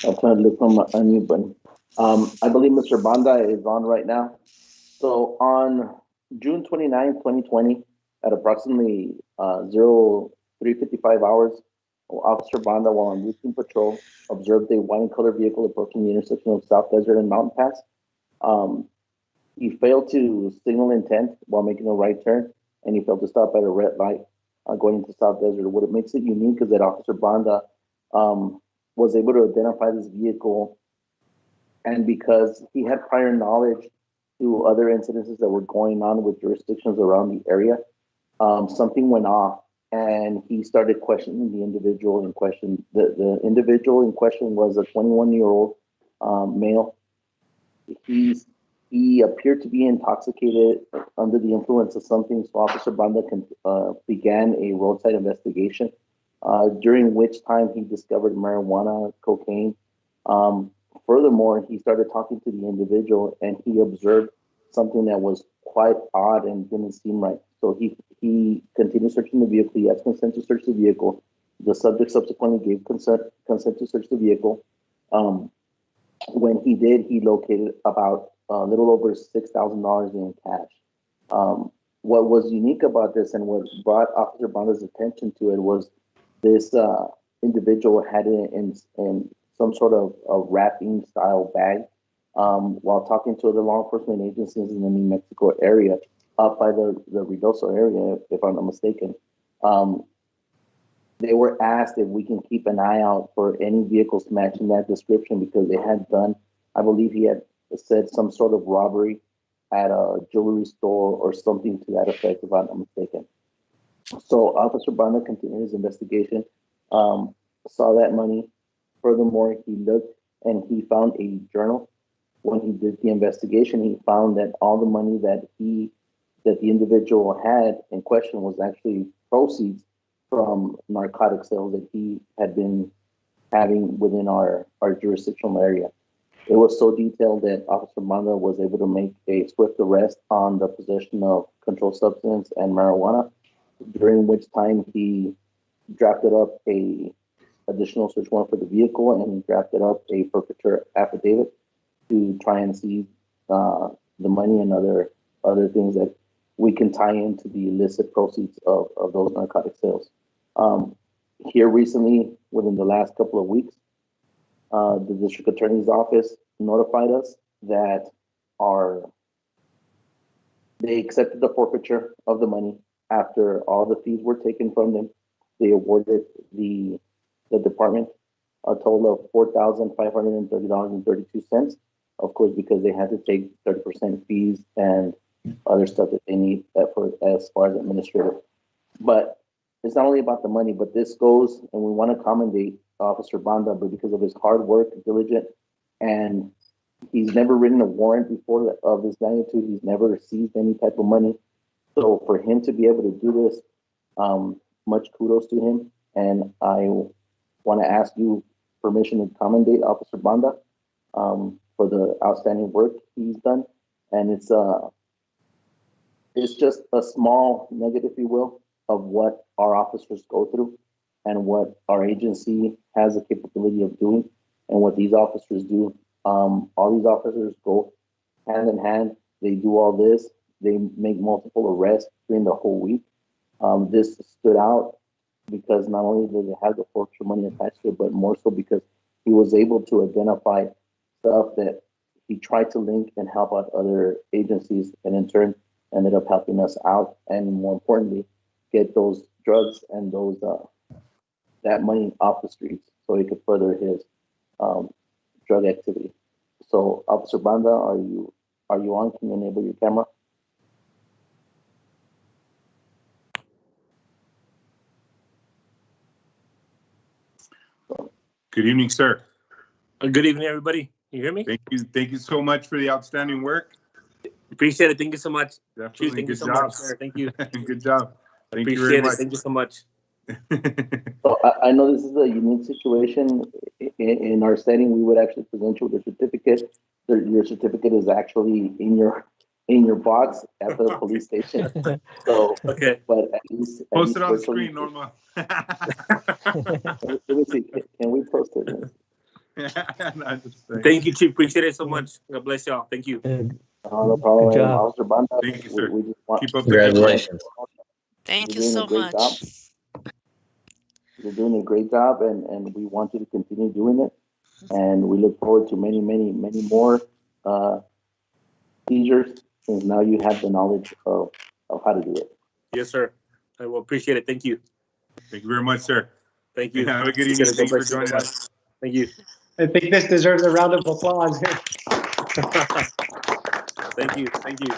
I'm trying to look from a new button. I believe Mr. Banda is on right now. So on June 29, 2020, at approximately 03:55 hours, Officer Banda, while on routine patrol, observed a wine-colored vehicle approaching the intersection of South Desert and Mountain Pass. He failed to signal intent while making a right turn, and he failed to stop at a red light going into South Desert. What makes it unique is that Officer Banda was able to identify this vehicle, and because he had prior knowledge to other incidences that were going on with jurisdictions around the area, something went off, and he started questioning the individual in question. The individual in question was a 21-year-old male. He appeared to be intoxicated, under the influence of something, so Officer Banda began a roadside investigation, during which time he discovered marijuana, cocaine. Furthermore, he started talking to the individual, and he observed something that was quite odd and didn't seem right. So he continued searching the vehicle. He asked consent to search the vehicle. The subject subsequently gave consent to search the vehicle. When he did, he located about a little over $6,000 in cash. What was unique about this, and what brought Officer Banda's attention to it, was this individual had it in some sort of a wrapping style bag. While talking to other law enforcement agencies in the New Mexico area, up by the Ruidoso area, if I'm not mistaken, they were asked if we can keep an eye out for any vehicles matching that description, because they had done, I believe he had said, some sort of robbery at a jewelry store or something to that effect, if I'm not mistaken. So Officer Banda continued his investigation, saw that money. Furthermore, he looked and he found a journal. When he did the investigation, he found that all the money that the individual had in question was actually proceeds from narcotic sales that he had been having within our jurisdictional area. It was so detailed that Officer Banda was able to make a swift arrest on the possession of controlled substance and marijuana, during which time he drafted up a additional search warrant for the vehicle and he drafted up a forfeiture affidavit to try and see the money and other things that we can tie into the illicit proceeds of those narcotic sales. Here recently, within the last couple of weeks, the district attorney's office notified us that they accepted the forfeiture of the money after all the fees were taken from them. They awarded the department a total of $4,530.32. Of course, because they had to take 30% fees and other stuff that they need as far as administrative. But it's not only about the money, but this goes, and we want to commendate Officer Banda, but because of his hard work, diligent, and he's never written a warrant before of this magnitude. He's never seized any type of money. So for him to be able to do this, much kudos to him. And I want to ask you permission to commendate Officer Banda for the outstanding work he's done. And it's just a small nugget, if you will, of what our officers go through and what our agency has the capability of doing and what these officers do. All these officers go hand in hand. They do all this. They make multiple arrests during the whole week. This stood out because not only did it have the forfeiture money attached to it, but more so because he was able to identify stuff that he tried to link and help out other agencies, and in turn ended up helping us out, and more importantly, get those drugs and those that money off the streets so he could further his drug activity. So, Officer Banda, are you on? Can you enable your camera? Good evening, sir. Good evening, everybody. You hear me? Thank you so much for the outstanding work. Appreciate it. Thank you so much. Definitely. Thank you Good so job. much, sir. Thank you. Good job. Thank you Appreciate very it. much. Thank you so much. So I know this is a unique situation. In our setting, we would actually present you with a certificate. Your certificate is actually in your box at the police station. So, okay. But at least post it on the screen, Norma. Let me see. Can we post it? Thank you, Chief. Appreciate it so much. God bless y'all. Thank you. No problem. Good job. Officer Banda, Thank you, sir. we just want, Keep up the Congratulations. Thank You're you doing a so great much. job. You're doing a great job, and we want you to continue doing it. And we look forward to many, many, many more seizures, since now you have the knowledge of how to do it. Yes, sir. I will appreciate it. Thank you. Thank you very much, sir. Tk you. Have a good evening. Thanks for joining us. Thank you. I think this deserves a round of applause. Thank you. Thank you.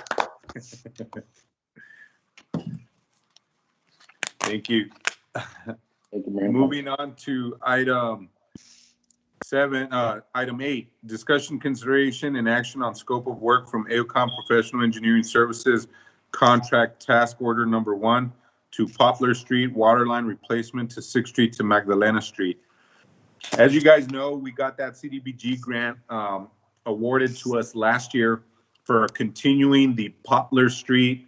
Thank you. Thank you very much. Moving on to item 8, discussion, consideration, and action on scope of work from AOCOM Professional Engineering Services contract task order number 1 to Poplar Street water line replacement to 6th Street to Magdalena Street. As you guys know, we got that CDBG grant awarded to us last year for continuing the Poplar Street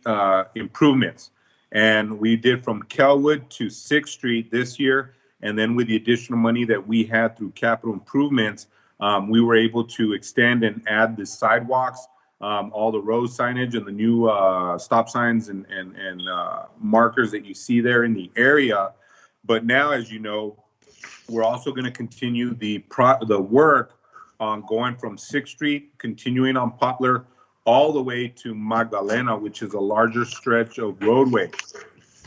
improvements. And we did from Kelwood to 6th Street this year. And then with the additional money that we had through capital improvements, we were able to extend and add the sidewalks, all the road signage and the new stop signs and markers that you see there in the area. But now, as you know, we're also going to continue the work on going from 6th Street, continuing on Poplar, all the way to Magdalena, which is a larger stretch of roadway.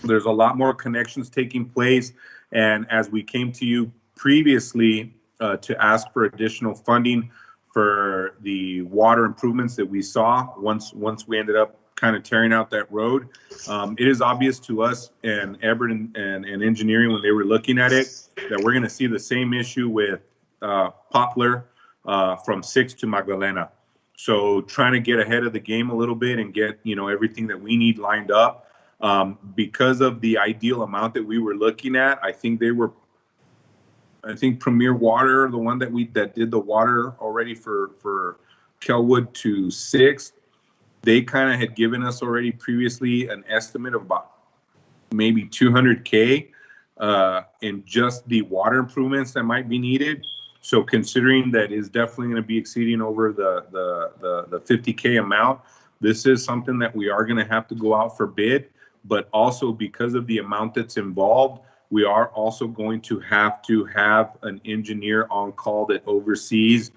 There's a lot more connections taking place. And as we came to you previously to ask for additional funding for the water improvements that we saw, once we ended up kind of tearing out that road. It is obvious to us and Everett and engineering when they were looking at it that we're going to see the same issue with Poplar from 6 to Magdalena. So trying to get ahead of the game a little bit and get, you know, everything that we need lined up. Because of the ideal amount that we were looking at, I think Premier Water, the one that did the water already for Kelwood to 6, they kind of had given us already previously an estimate of about maybe $200K in just the water improvements that might be needed. So considering that is definitely going to be exceeding over the 50K amount, this is something that we are going to have to go out for bid. But also because of the amount that's involved, we are also going to have an engineer on call that oversees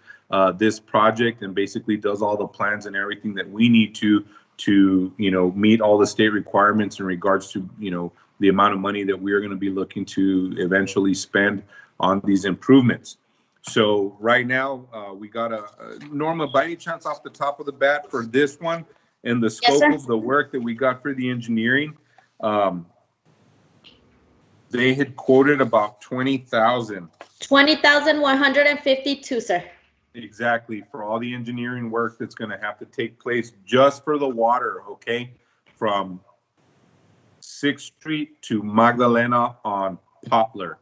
this project and basically does all the plans and everything that we need to you know, meet all the state requirements in regards to, you know, the amount of money that we are going to be looking to eventually spend on these improvements. So right now we got Norma, by any chance off the top of the bat for this one and the scope of the work that we got for the engineering, they had quoted about 20,000. 20,152, sir. Exactly, for all the engineering work that's going to have to take place just for the water, okay? From 6th Street to Magdalena on Poplar.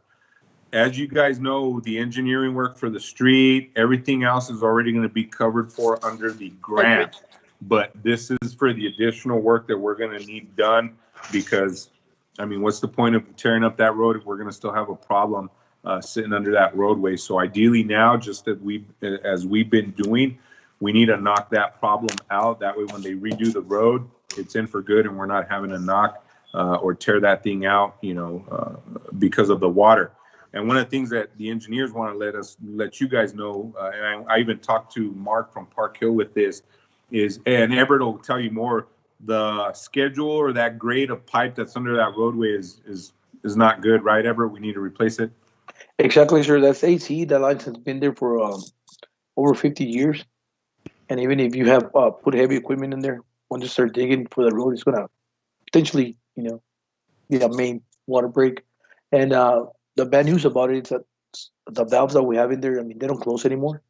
As you guys know, the engineering work for the street, everything else is already going to be covered for under the grant. But this is for the additional work that we're going to need done because, I mean, what's the point of tearing up that road if we're going to still have a problem sitting under that roadway? So ideally now, just that as we've been doing, we need to knock that problem out. That way, when they redo the road, it's in for good and we're not having to knock or tear that thing out, you know, because of the water. And one of the things that the engineers want to let you guys know, and I even talked to Mark from Park Hill with this, is, and Everett will tell you more, the schedule or that grade of pipe that's under that roadway is not good, right, Everett? We need to replace it. Exactly, sir. That's AC. That line has been there for over 50 years. And even if you have put heavy equipment in there, once you start digging for the road, it's going to potentially, you know, be a main water break. And the bad news about it is that the valves that we have in there, I mean, they don't close anymore.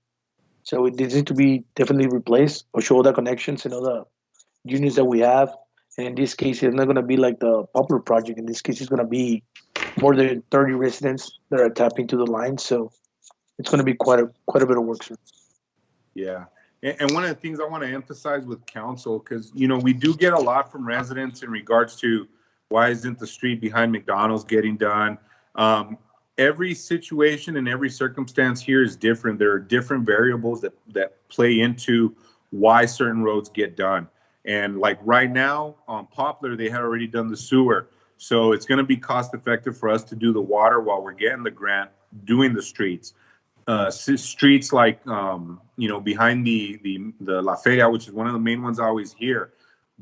So it needs to be definitely replaced or show the connections and all the units that we have. And in this case, it's not going to be like the Poplar project. In this case, it's going to be more than 30 residents that are tapping to the line. So it's going to be quite a bit of work, sir. Yeah. And one of the things I want to emphasize with council, because, you know, we do get a lot from residents in regards to why isn't the street behind McDonald's getting done? Every situation and every circumstance here is different. There are different variables that play into why certain roads get done. And like right now on Poplar, they had already done the sewer. So it's going to be cost effective for us to do the water while we're getting the grant, doing the streets. Streets like, you know, behind the La Feria, which is one of the main ones I always hear.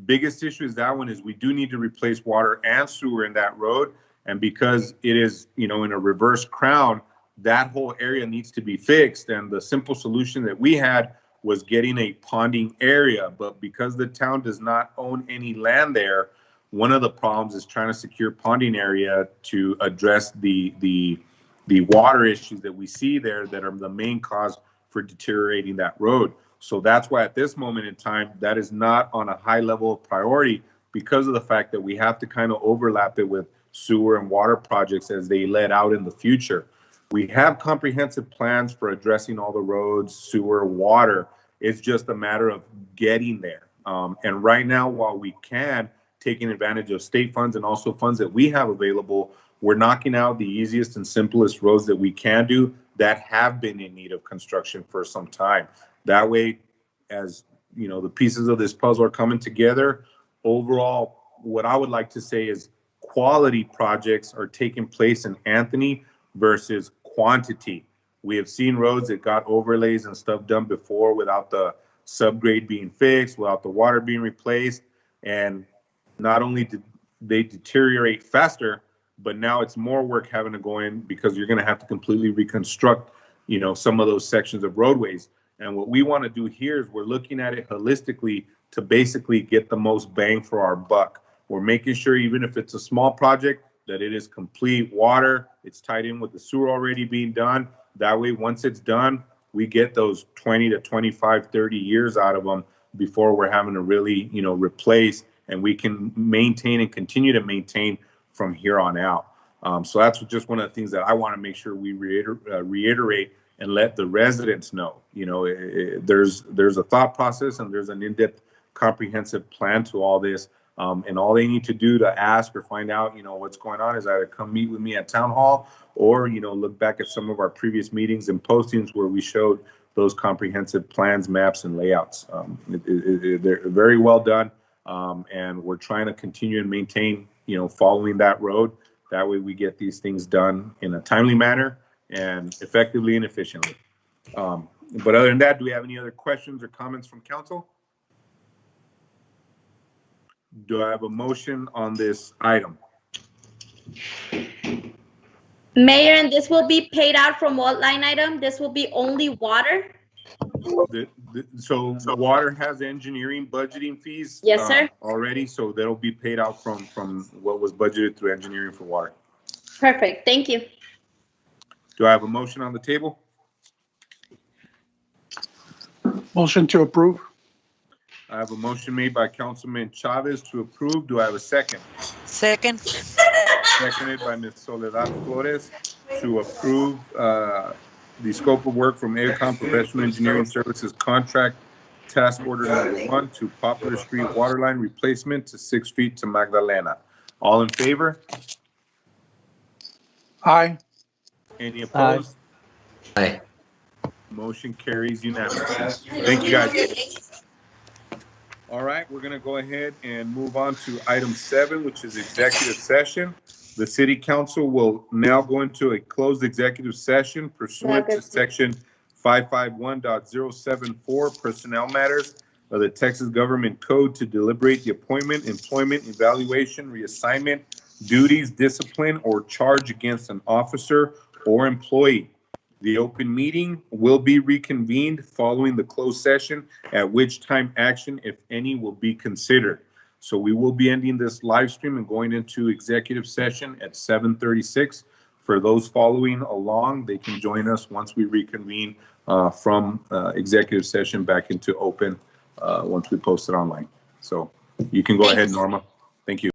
Biggest issue is that one is we do need to replace water and sewer in that road. And because it is, you know, in a reverse crown, that whole area needs to be fixed. And the simple solution that we had was getting a ponding area. But because the town does not own any land there, one of the problems is trying to secure ponding area to address the water issues that we see there that are the main cause for deteriorating that road. So that's why at this moment in time, that is not on a high level of priority because of the fact that we have to kind of overlap it with sewer and water projects as they let out in the future. We have comprehensive plans for addressing all the roads, sewer, water. It's just a matter of getting there. And right now, while we can, taking advantage of state funds and also funds that we have available, we're knocking out the easiest and simplest roads that we can do that have been in need of construction for some time. That way, as you know, the pieces of this puzzle are coming together. Overall, what I would like to say is quality projects are taking place in Anthony versus quantity. We have seen roads that got overlays and stuff done before without the subgrade being fixed, without the water being replaced. And not only did they deteriorate faster, but now it's more work having to go in because you're going to have to completely reconstruct, you know, some of those sections of roadways. And what we want to do here is we're looking at it holistically to basically get the most bang for our buck. We're making sure, even if it's a small project, that it is complete water, it's tied in with the sewer already being done. That way, once it's done, we get those 20 to 25, 30 years out of them before we're having to really, replace, and we can maintain and continue to maintain from here on out. So that's just one of the things that I want to make sure we reiterate and let the residents know. There's a thought process and there's an in-depth comprehensive plan to all this. And all they need to do to ask or find out, what's going on is either come meet with me at town hall or, look back at some of our previous meetings and postings where we showed those comprehensive plans, maps, and layouts. They're very well done. And we're trying to continue and maintain, following that road. That way we get these things done in a timely manner and effectively and efficiently. But other than that, do we have any other questions or comments from council? Do I have a motion on this item? Mayor, and this will be paid out from what line item? This will be only water? So water has engineering budgeting fees. Yes, sir. Already, so that'll be paid out from what was budgeted through engineering for water. Perfect, thank you. Do I have a motion on the table? Motion to approve. I have a motion made by Councilman Chavez to approve. Do I have a second? Second. Seconded by Ms. Soledad Flores to approve the scope of work from AECOM Professional Engineering Services Contract Task Order number 1 to Poplar Street Waterline Replacement to 6th Street to Magdalena. All in favor? Aye. Any opposed? Aye. Motion carries unanimously. Thank you, guys. All right, we're going to go ahead and move on to item 7, which is executive session. The city council will now go into a closed executive session pursuant to section 551.074 personnel matters of the Texas Government Code to deliberate the appointment, employment, evaluation, reassignment, duties, discipline, or charge against an officer or employee. The open meeting will be reconvened following the closed session, at which time action, if any, will be considered. So we will be ending this live stream and going into executive session at 7:36. For those following along, they can join us once we reconvene from executive session back into open once we post it online. So you can go ahead, Norma. Thank you.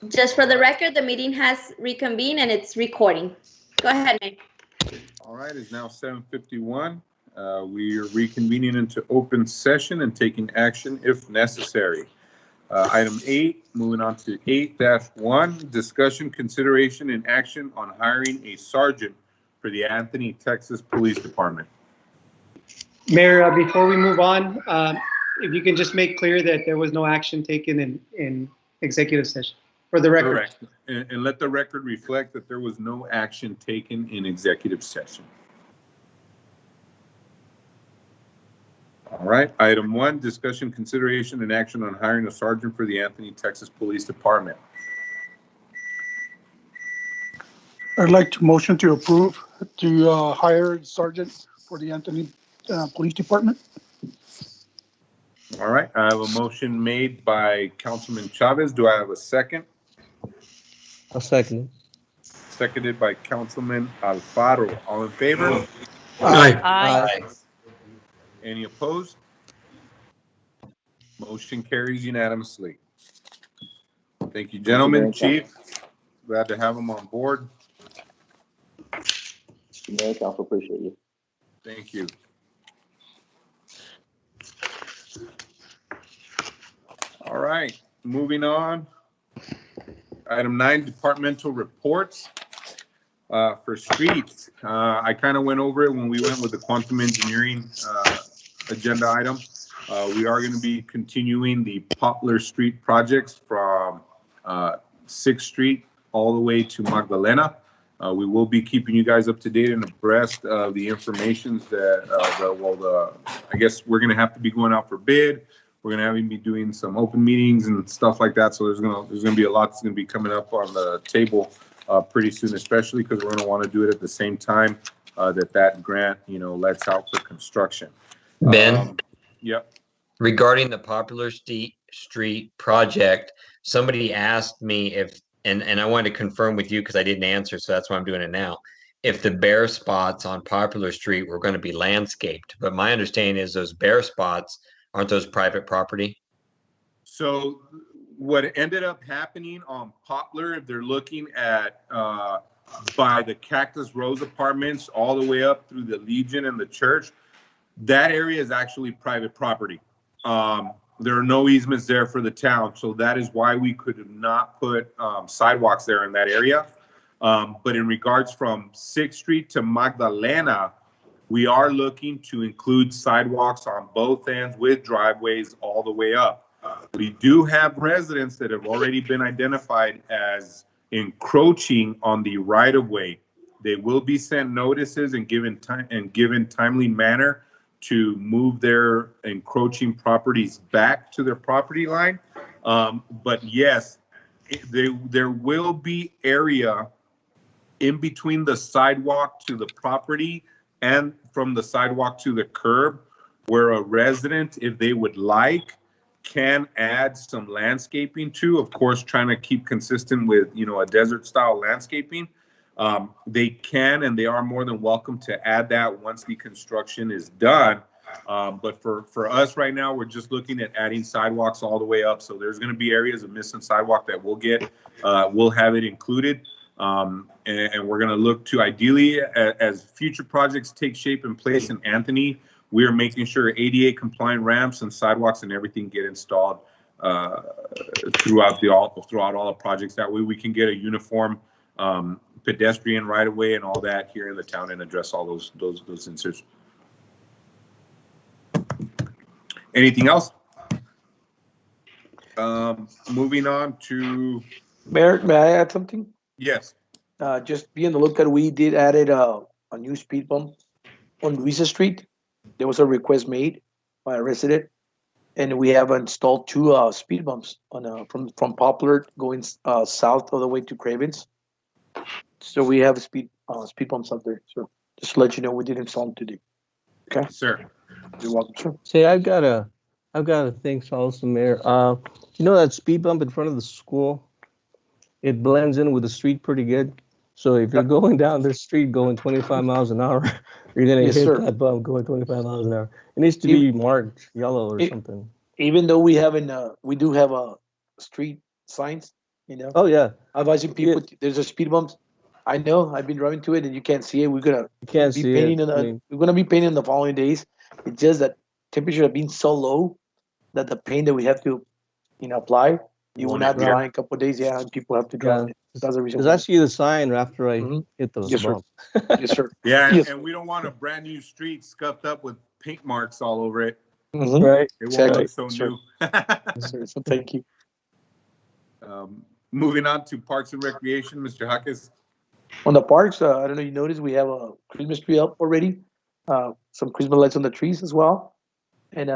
Just for the record, the meeting has reconvened and it's recording. Go ahead, Nick. All right, it's now 7:51. We are reconvening into open session and taking action if necessary. Item 8, moving on to 8-1, discussion, consideration, and action on hiring a sergeant for the Anthony, Texas Police Department. Mayor, before we move on, if you can just make clear that there was no action taken in executive session, for the record. Correct. And let the record reflect that there was no action taken in executive session. All right, item 1, discussion, consideration, and action on hiring a sergeant for the Anthony, Texas Police Department. I'd like to motion to approve to hire a sergeant for the Anthony Police Department. All right, I have a motion made by Councilman Chavez. Do I have a second? I'll second it. Seconded by Councilman Alfaro. All in favor? Aye. Any opposed? Motion carries unanimously. Thank you, gentlemen. Chief, glad to have him on board. Mayor, Council, appreciate you. Thank you. All right, moving on. Item 9, departmental reports for streets. I kind of went over it when we went with the quantum engineering agenda item. We are going to be continuing the Poplar Street projects from 6th Street all the way to Magdalena. We will be keeping you guys up to date and abreast of the information that, I guess we're going to have to be going out for bid. We're going to be doing some open meetings and stuff like that. So there's going to be a lot that's going to be coming up on the table pretty soon, especially because we're going to want to do it at the same time that grant, lets out for construction. Ben? Yep. Regarding the Poplar Street project, somebody asked me if, and I wanted to confirm with you because I didn't answer, so that's why I'm doing it now. If the bare spots on Poplar Street were going to be landscaped, but my understanding is those bare spots, aren't those private property? So what ended up happening on Poplar, if they're looking at by the Cactus Rose Apartments all the way up through the Legion and the church, that area is actually private property. There are no easements there for the town, so that is why we could not put sidewalks there in that area. But in regards from 6th Street to Magdalena, we are looking to include sidewalks on both ends with driveways all the way up. We do have residents that have already been identified as encroaching on the right-of-way. They will be sent notices and given timely manner to move their encroaching properties back to their property line. But yes, there will be area in between the sidewalk to the property and from the sidewalk to the curb where a resident, if they would like, can add some landscaping to, of course, trying to keep consistent with, a desert style landscaping. They can, and they are more than welcome to add that once the construction is done. But for us right now, we're just looking at adding sidewalks all the way up. So there's going to be areas of missing sidewalk that we'll have it included. And we're going to look to ideally, as future projects take shape and place in Anthony, we are making sure ADA compliant ramps and sidewalks and everything get installed throughout all the projects. That way we can get a uniform pedestrian right of way and all that here in the town and address all those inserts. Anything else? Moving on to Mayor, may I add something? Yes. Just be on the lookout. We did added a new speed bump on Luisa Street. There was a request made by a resident, and we have installed 2 speed bumps on from Poplar going south all the way to Cravens. So we have speed bumps out there. So just to let you know, we did install them today. Okay, sir. You're welcome, sir. Say, I've got a thing also, Mayor. That speed bump in front of the school, it blends in with the street pretty good. So if you're going down the street going 25 miles an hour, you're gonna hit that bump going 25 miles an hour. It needs to be marked yellow or something. Even though we do have street signs, You know, Oh, yeah. advising people, there's a speed bump. I know, I've been driving to it and you can't see it. We're gonna You can't be see painting it. I in mean, we're gonna be painting in the following days. It's just that temperature have been so low that the paint that we have to, apply, it will Won't not adhere. dry in a couple of days. Yeah, and people have to drive yeah. on it. That's the reason Because why. I see the sign after I Mhm. hit the Yes, sir. bump. Yes, sir. Yeah, Yes. and we don't want a brand new street scuffed up with paint marks all over it. Mhm. Right. It won't Exactly. look so Sure. new. Yes, sir. So thank you. Moving on to Parks and Recreation, Mr. Huckes. On the parks, I don't know, you noticed we have a Christmas tree up already. Some Christmas lights on the trees as well. And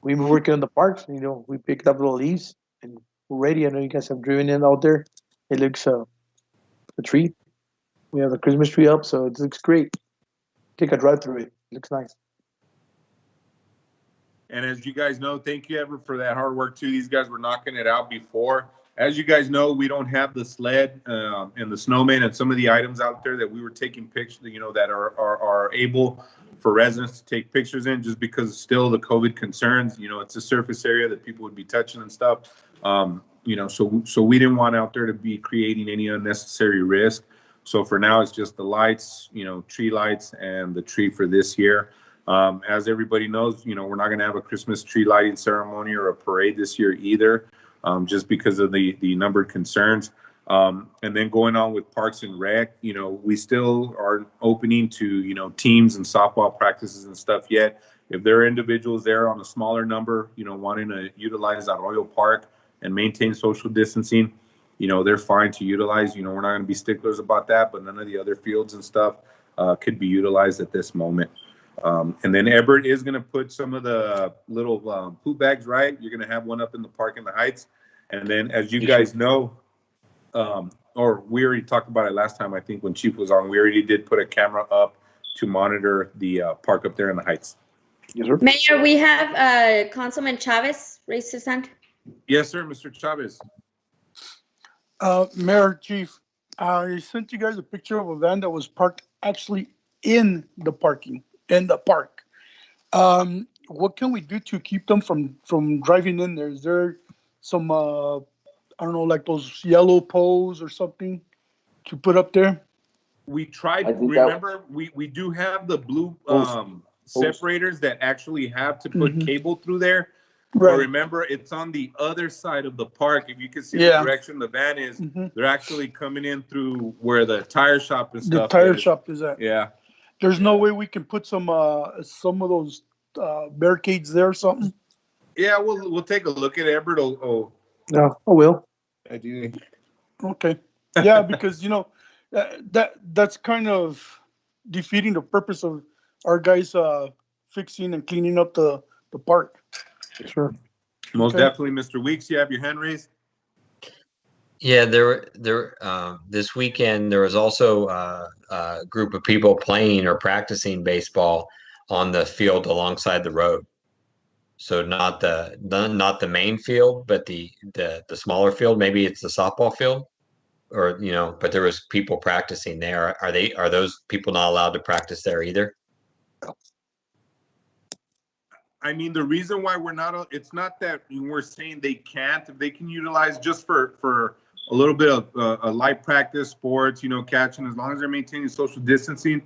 we've been working on the parks. We picked up the leaves and we're ready. I know you guys have driven in out there. It looks a treat. We have the Christmas tree up, so it looks great. Take a drive through it. It looks nice. And as you guys know, thank you, Ever, for that hard work too. These guys were knocking it out before. As you guys know, we don't have the sled and the snowman and some of the items out there that we were taking pictures, that are able for residents to take pictures in, just because of still the COVID concerns. It's a surface area that people would be touching and stuff. So we didn't want out there to be creating any unnecessary risk. So for now, it's just the lights, tree lights and the tree for this year. As everybody knows, we're not going to have a Christmas tree lighting ceremony or a parade this year either, just because of the numbered concerns. And then going on with Parks and Rec, we still are opening to, teams and softball practices and stuff yet. If there are individuals there on a smaller number, wanting to utilize Arroyo Park and maintain social distancing, they're fine to utilize. We're not going to be sticklers about that, but none of the other fields and stuff could be utilized at this moment. And then Everett is going to put some of the little poop bags, right? You're going to have one up in the park in the Heights. And then, as you guys know, or we already talked about it last time, I think when Chief was on, we already did put a camera up to monitor the park up there in the Heights. Yes, sir. Mayor, we have Councilman Chavez raise his hand. Yes, sir, Mr. Chavez. Mayor, Chief, I sent you guys a picture of a van that was parked actually in the park. What can we do to keep them from driving in there? Is there some, I don't know, like those yellow poles or something to put up there? We tried, remember, we do have the blue separators that actually have to put cable through there. But remember, it's on the other side of the park. If you can see the direction the van is, they're actually coming in through where the tire shop and stuff The tire shop is at. Yeah. There's no way we can put some of those barricades there or something? Yeah, we'll take a look at Everett. No, I will. Ideally. Okay. Yeah, because that's kind of defeating the purpose of our guys fixing and cleaning up the park. Sure. Most definitely, Mr. Weeks. You have your hand raised. Yeah, this weekend there was also a group of people playing or practicing baseball on the field alongside the road. So not the main field, but the smaller field. Maybe it's the softball field, or but there was people practicing there. Are those people not allowed to practice there either? I mean, the reason why we're not, it's not that we're saying they can't. If they can utilize just for a little bit of a light practice, sports, catching, as long as they're maintaining social distancing.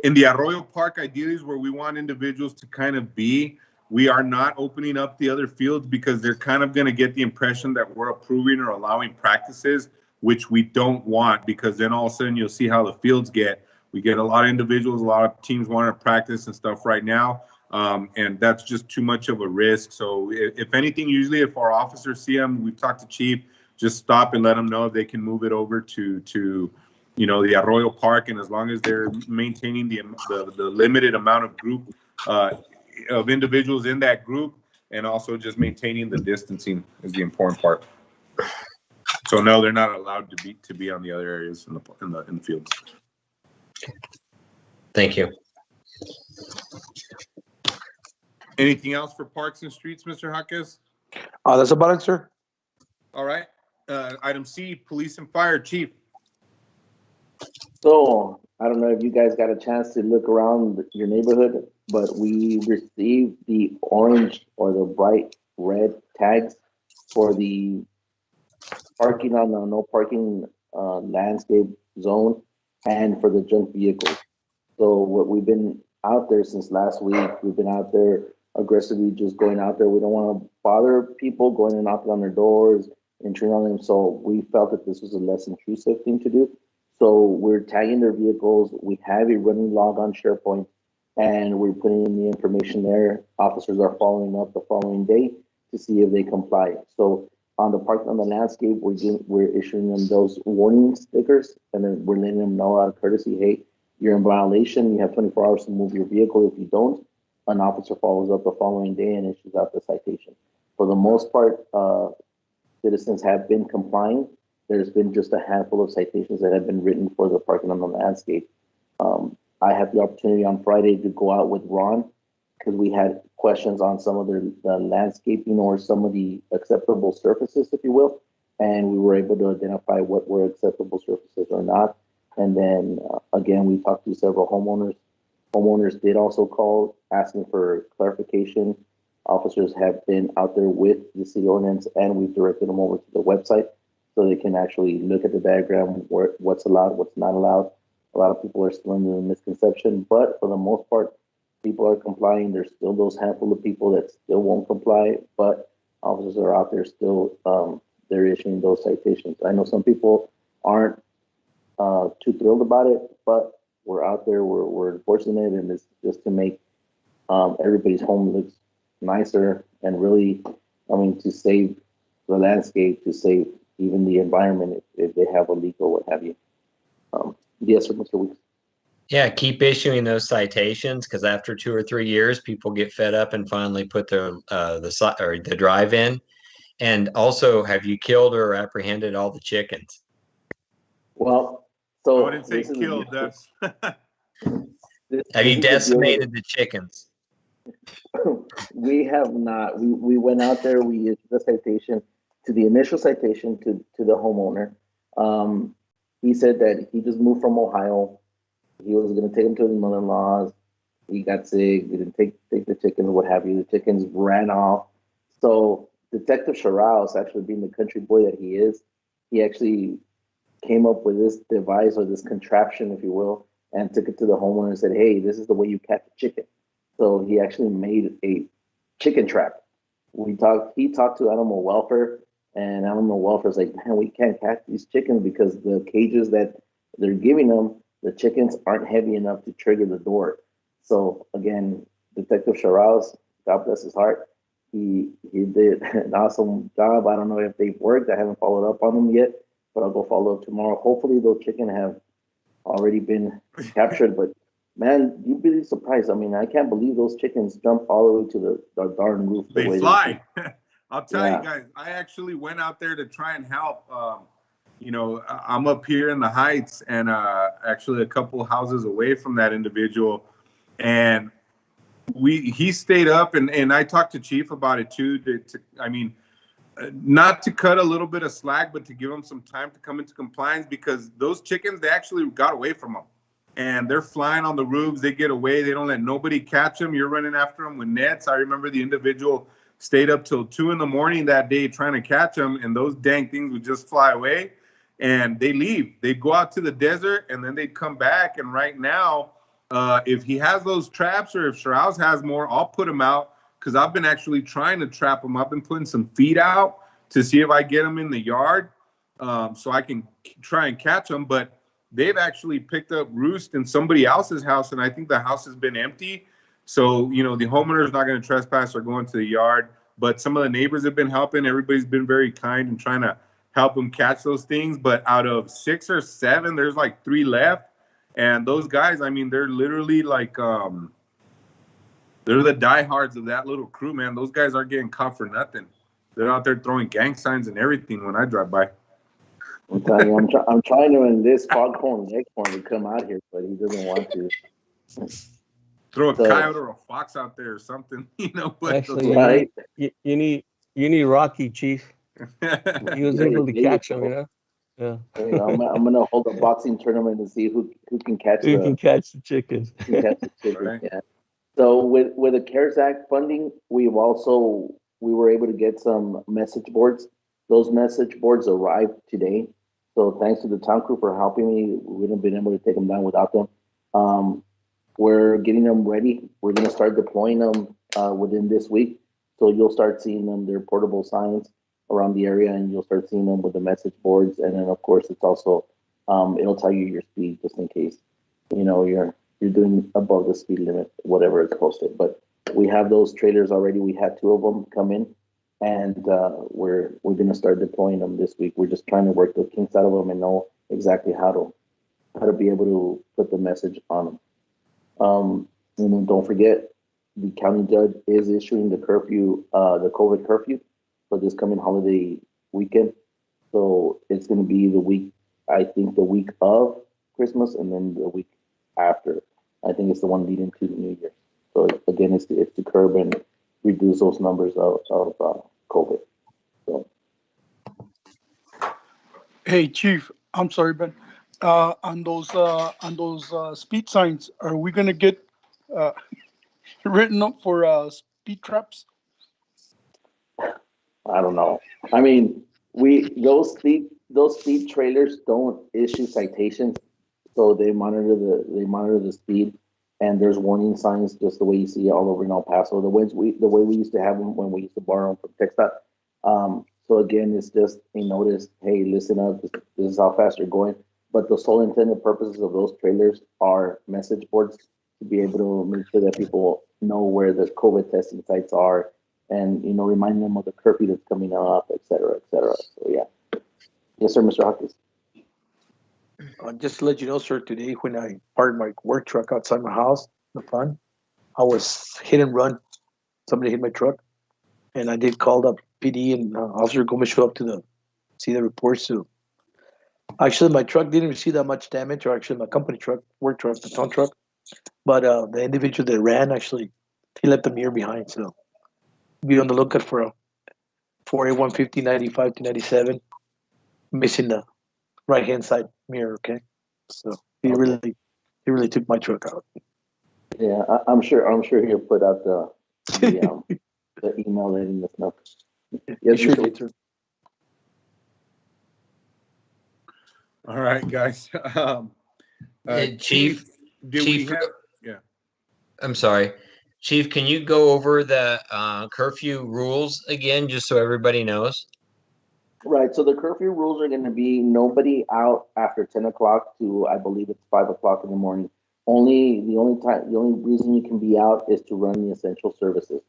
In the Arroyo Park, ideally is where we want individuals to kind of be. We are not opening up the other fields because they're kind of going to get the impression that we're approving or allowing practices, which we don't want, because then all of a sudden you'll see how the fields get. We get a lot of individuals, a lot of teams wanting to practice and stuff right now. And that's just too much of a risk. So if anything, usually if our officers see them, we've talked to Chief, just stop and let them know if they can move it over to the Arroyo Park. And as long as they're maintaining the limited amount of group of individuals in that group, and also just maintaining the distancing is the important part. So no, they're not allowed to be on the other areas in the fields. Thank you. Anything else for Parks and Streets, Mr. Jaquez? That's about it, sir. All right. Item C, Police and Fire, Chief. So I don't know if you guys got a chance to look around your neighborhood, but we received the orange or the bright red tags for the parking on the no parking landscape zone and for the junk vehicles. So what we've been out there since last week, we've been out there aggressively just going out there. We don't want to bother people going and knocking on their doors, entering on them. So we felt that this was a less intrusive thing to do. So we're tagging their vehicles. We have a running log on SharePoint, and we're putting in the information there. Officers are following up the following day to see if they comply. So on the park on the landscape, we're issuing them those warning stickers, and then we're letting them know out of courtesy, hey, you're in violation. You have 24 hours to move your vehicle. If you don't, an officer follows up the following day and issues out the citation. For the most part, citizens have been complying. There's been just a handful of citations that have been written for the parking on the landscape. I had the opportunity on Friday to go out with Ron because we had questions on some of the landscaping or some of the acceptable surfaces, if you will, and we were able to identify what were acceptable surfaces or not. And then again, we talked to several homeowners. Homeowners did also call asking for clarification. Officers have been out there with the city ordinance, and we've directed them over to the website so they can actually look at the diagram, what's allowed, what's not allowed. A lot of people are still in the misconception, but for the most part, people are complying. There's still those handful of people that still won't comply, but officers are out there still, they're issuing those citations. I know some people aren't too thrilled about it, but we're out there, we're enforcing it, and it's just to make everybody's home looks nicer and really, I mean, to save the landscape, to save even the environment if they have a leak or what have you. Yes, sir, Mr. Weeks. Yeah, keep issuing those citations because after 2 or 3 years, people get fed up and finally put their the drive in. And also, have you killed or apprehended all the chickens? Well, so I didn't say killed. That's have you decimated the chickens? We have not. We went out there. We issued the citation to the initial citation to the homeowner. He said that he just moved from Ohio. He was going to take him to his mother-in-law's. He got sick. He didn't take the chickens, what have you. The chickens ran off. So Detective Sharaus, actually being the country boy that he is, he actually came up with this device or this contraption, if you will, and took it to the homeowner and said, hey, this is the way you catch a chicken. So he actually made a chicken trap. He talked to animal welfare, and animal welfare is like, man, we can't catch these chickens because the cages that they're giving them, the chickens aren't heavy enough to trigger the door. So again, Detective Sharaus, God bless his heart, he did an awesome job. I don't know if they've worked. I haven't followed up on them yet, but I'll go follow up tomorrow. Hopefully those chickens have already been captured, but man, you'd be surprised. I mean, I can't believe those chickens jump all the way to the darn roof. They fly. I'll tell you guys, I actually went out there to try and help. You know, I'm up here in the Heights and actually a couple houses away from that individual. And he stayed up and I talked to Chief about it too. I mean, not to cut a little bit of slack, but to give them some time to come into compliance because those chickens, they actually got away from them. And they're flying on the roofs. They get away. They don't let nobody catch them. You're running after them with nets. I remember the individual stayed up till 2 a.m. that day trying to catch them, and those dang things would just fly away. And they leave. They go out to the desert, and then they'd come back. And right now, if he has those traps or if Sharaus has more, I'll put them out because I've been actually trying to trap them. I've been putting some feed out to see if I get them in the yard so I can try and catch them. But they've actually picked up roost in somebody else's house, and I think the house has been empty. So, you know, the homeowner is not going to trespass or go into the yard. But some of the neighbors have been helping. Everybody's been very kind and trying to help them catch those things. But out of 6 or 7, there's like 3 left. And those guys, I mean, they're literally like, they're the diehards of that little crew, man. Those guys aren't getting caught for nothing. They're out there throwing gang signs and everything when I drive by. I'm telling you, I'm trying to enlist Foghorn Leghorn to come out here, but he doesn't want to. Throw a coyote or a fox out there or something, you know. But actually, right? you need Rocky, Chief. He was able to catch him, you know. Yeah. I'm gonna hold a boxing tournament to see who can catch can catch the chickens. Right. Yeah. So with the CARES Act funding, we were able to get some message boards Those message boards arrived today. So thanks to the town crew for helping me. We wouldn't have been able to take them down without them. We're getting them ready. We're going to start deploying them within this week. So you'll start seeing them. They're portable signs around the area, and you'll start seeing them with the message boards. And then, of course, it's also it'll tell you your speed just in case you're doing above the speed limit, whatever it's posted. But we have those trailers already. We had 2 of them come in, and we're going to start deploying them this week. We're just trying to work the kinks out of them and know exactly how to be able to put the message on them. And then don't forget, the county judge is issuing the curfew, the COVID curfew for this coming holiday weekend. So it's going to be the week of Christmas, and then the week after. I think it's the one leading to the New Year. So again, it's to curb and reduce those numbers of COVID. So. Hey, Chief, I'm sorry, Ben. On those speed signs, are we gonna get written up for speed traps? I don't know. I mean, those speed trailers don't issue citations, so they monitor the speed, and there's warning signs just the way you see all over in El Paso. The way we used to have them when we used to borrow them from TxDOT. So again, it's just a notice. Hey, listen up. This is how fast you're going. But the sole intended purposes of those trailers are message boards to be able to make sure that people know where the COVID testing sites are, and remind them of the curfew that's coming up, et cetera, et cetera. So yeah. Yes, sir, Mr. Hawkins. Just to let you know, sir, today when I parked my work truck outside my house, the fun, I was hit and run. Somebody hit my truck, and I did call up PD, and Officer Gomez showed up to see the reports. So actually, my truck didn't receive that much damage, or actually my company truck, work truck, the town truck. But the individual that ran, actually, he left the mirror behind. So be on the lookout for a 4A150 95 to 97 missing the right-hand side mirror. Okay, so he really took my truck out. Yeah, I'm sure he'll put out the email letting us know. Yes, sure sir. did, sir. All right, guys. Chief, we have? Yeah. I'm sorry. Chief, can you go over the curfew rules again, just so everybody knows? Right. So the curfew rules are going to be nobody out after 10 o'clock to, I believe it's 5 o'clock in the morning. The only reason you can be out is to run the essential services.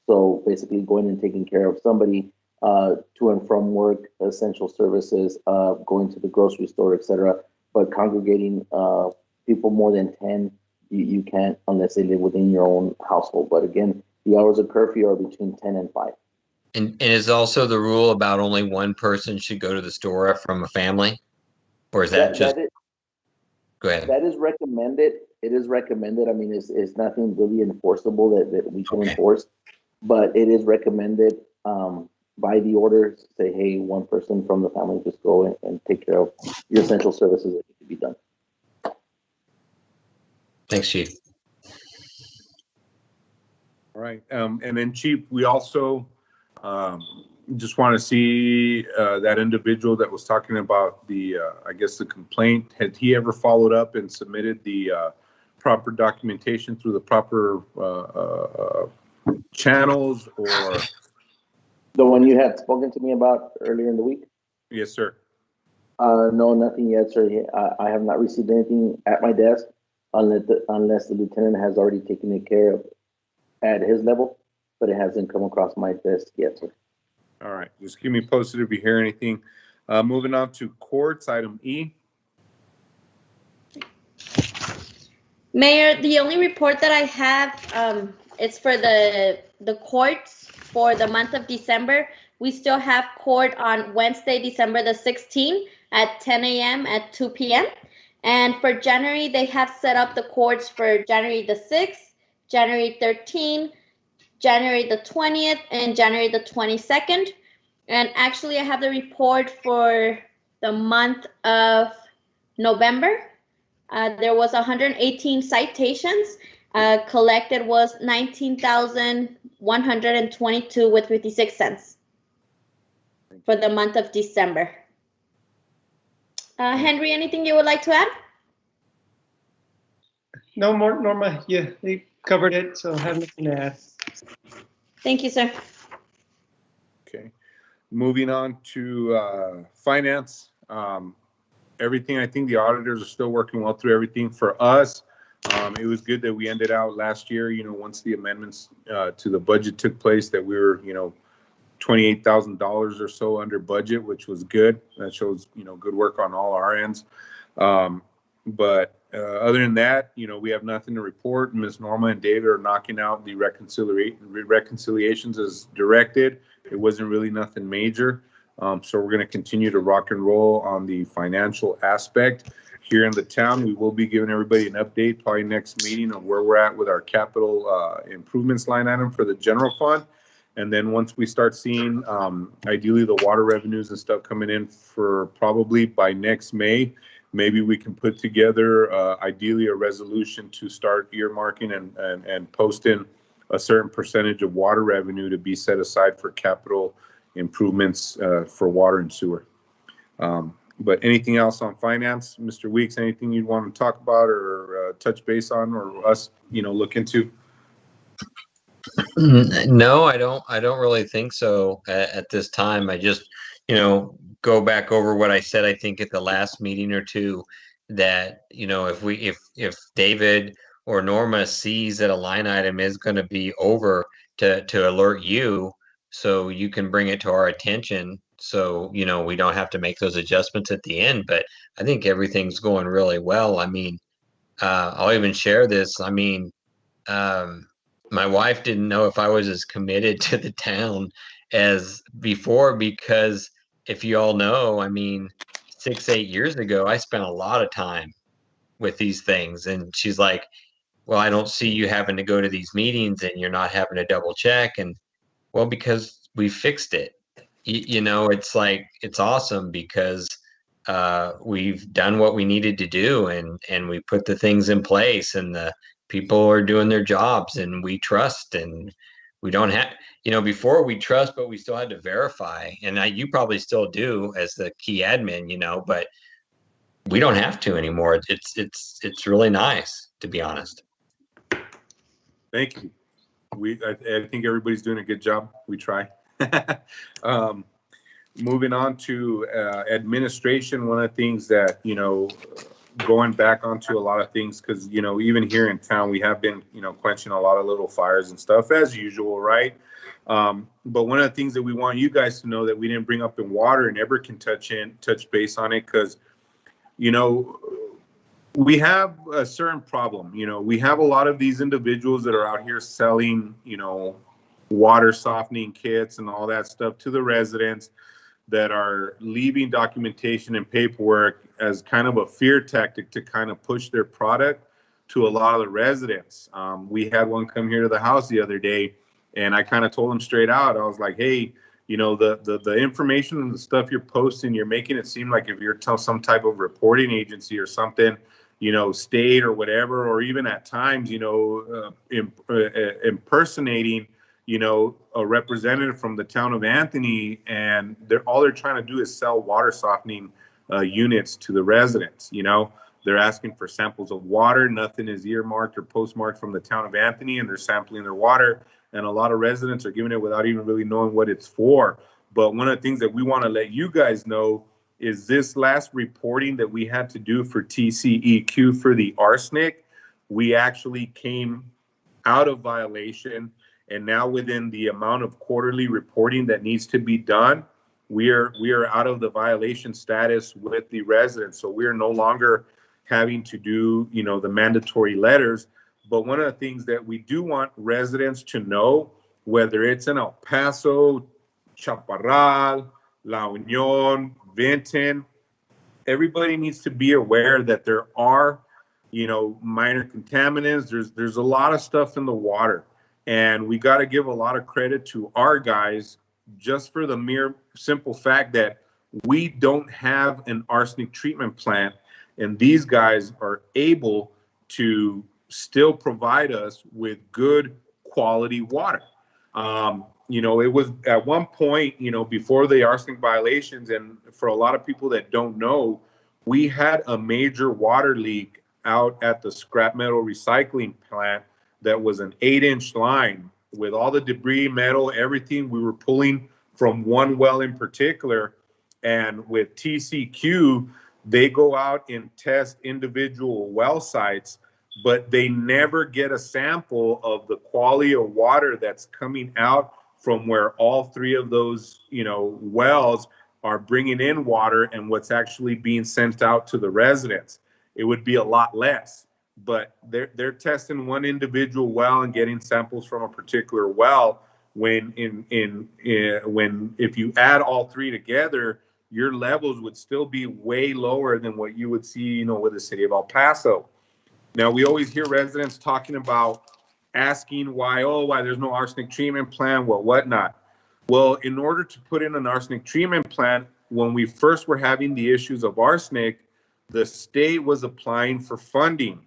So basically going and taking care of somebody to and from work, essential services, going to the grocery store, etc. But congregating people more than 10, you can't unless they live within your own household. But again, the hours of curfew are between 10 and 5. And is also the rule about only one person should go to the store from a family? Or is that just... Go ahead. That is recommended. It is recommended. I mean, it's nothing really enforceable that we can enforce, but it is recommended by the order to say, hey, one person from the family just go and take care of your essential services that need to be done. Thanks, Chief. All right. And then, Chief, we also just want to see that individual that was talking about the, I guess, the complaint. Had he ever followed up and submitted the proper documentation through the proper channels, or? The one you had spoken to me about earlier in the week? Yes, sir. No, nothing yet, sir. I have not received anything at my desk unless the lieutenant has already taken it care of at his level, but it hasn't come across my desk yet, sir. All right. Just keep me posted if you hear anything. Moving on to courts, item E. Mayor, the only report that I have is for the courts for the month of December. We still have court on Wednesday, December the 16th at 10 a.m. at 2 p.m. And for January, they have set up the courts for January the 6th, January 13th, January the 20th, and January the 22nd. And actually, I have the report for the month of November. There was 118 citations. Collected was $19,122 with 56 cents. for the month of December. Henry, anything you would like to add? No more, Norma. Yeah, they covered it, so I have nothing to add. Thank you, sir. Okay. Moving on to finance. Everything, I think the auditors are still working well through everything. For us, it was good that we ended out last year, once the amendments to the budget took place, that we were, $28,000 or so under budget, which was good. That shows, good work on all our ends. But other than that, we have nothing to report. Ms. Norma and David are knocking out the reconciliations as directed. It wasn't really nothing major. So we're going to continue to rock and roll on the financial aspect here in the town. We will be giving everybody an update probably next meeting on where we're at with our capital improvements line item for the general fund. And then once we start seeing ideally the water revenues and stuff coming in for probably by next May, maybe we can put together ideally a resolution to start earmarking and posting a certain percentage of water revenue to be set aside for capital improvements for water and sewer. But anything else on finance, Mr. Weeks, anything you'd want to talk about or touch base on or us, look into? No, I don't really think so at this time. I just, go back over what I said, I think at the last meeting or two, that, if David or Norma sees that a line item is going to be over, to alert you, so you can bring it to our attention. So, we don't have to make those adjustments at the end, but I think everything's going really well. I mean, I'll even share this. I mean, my wife didn't know if I was as committed to the town as before, because if you all know, I mean, 6-8 years ago, I spent a lot of time with these things. And she's like, well, I don't see you having to go to these meetings and you're not having to double check. And well, because we fixed it, it's like, it's awesome because we've done what we needed to do, and we put the things in place, and the people are doing their jobs, and we trust, and we don't have, before we trust, but we still had to verify. And you probably still do as the key admin, but we don't have to anymore. It's really nice, to be honest. Thank you. I think everybody's doing a good job. We try. Moving on to administration, one of the things that, going back onto a lot of things, because, even here in town, we have been, quenching a lot of little fires and stuff as usual, right? But one of the things that we want you guys to know that we didn't bring up in water and ever can touch base on it, because, we have a certain problem. We have a lot of these individuals that are out here selling, water softening kits and all that stuff to the residents, that are leaving documentation and paperwork as kind of a fear tactic to kind of push their product to a lot of the residents. We had one come here to the house the other day, and I kind of told him straight out, I was like, hey, the information and the stuff you're posting, you're making it seem like if you're some type of reporting agency or something, state or whatever, or even at times, impersonating, a representative from the town of Anthony, and all they're trying to do is sell water softening units to the residents. They're asking for samples of water. Nothing is earmarked or postmarked from the town of Anthony, and they're sampling their water. And a lot of residents are giving it without even really knowing what it's for. But one of the things that we want to let you guys know is this last reporting that we had to do for TCEQ for the arsenic, we actually came out of violation. And now within the amount of quarterly reporting that needs to be done, we are out of the violation status with the residents. So we are no longer having to do, the mandatory letters. But one of the things that we do want residents to know, whether it's in El Paso, Chaparral, La Union, Vinton, everybody needs to be aware that there are, minor contaminants. There's a lot of stuff in the water. And we got to give a lot of credit to our guys just for the mere simple fact that we don't have an arsenic treatment plant. And these guys are able to still provide us with good quality water. it was at one point, before the arsenic violations, and for a lot of people that don't know, we had a major water leak out at the scrap metal recycling plant that was an 8-inch line with all the debris, metal, everything we were pulling from one well in particular. And with TCQ, they go out and test individual well sites, but they never get a sample of the quality of water that's coming out from where all three of those, wells are bringing in water and what's actually being sent out to the residents. It would be a lot less, but they're testing one individual well and getting samples from a particular well. When if you add all three together, your levels would still be way lower than what you would see, with the city of El Paso. Now, we always hear residents talking about asking why there's no arsenic treatment plan, whatnot. Well, in order to put in an arsenic treatment plant, when we first were having the issues of arsenic, the state was applying for funding.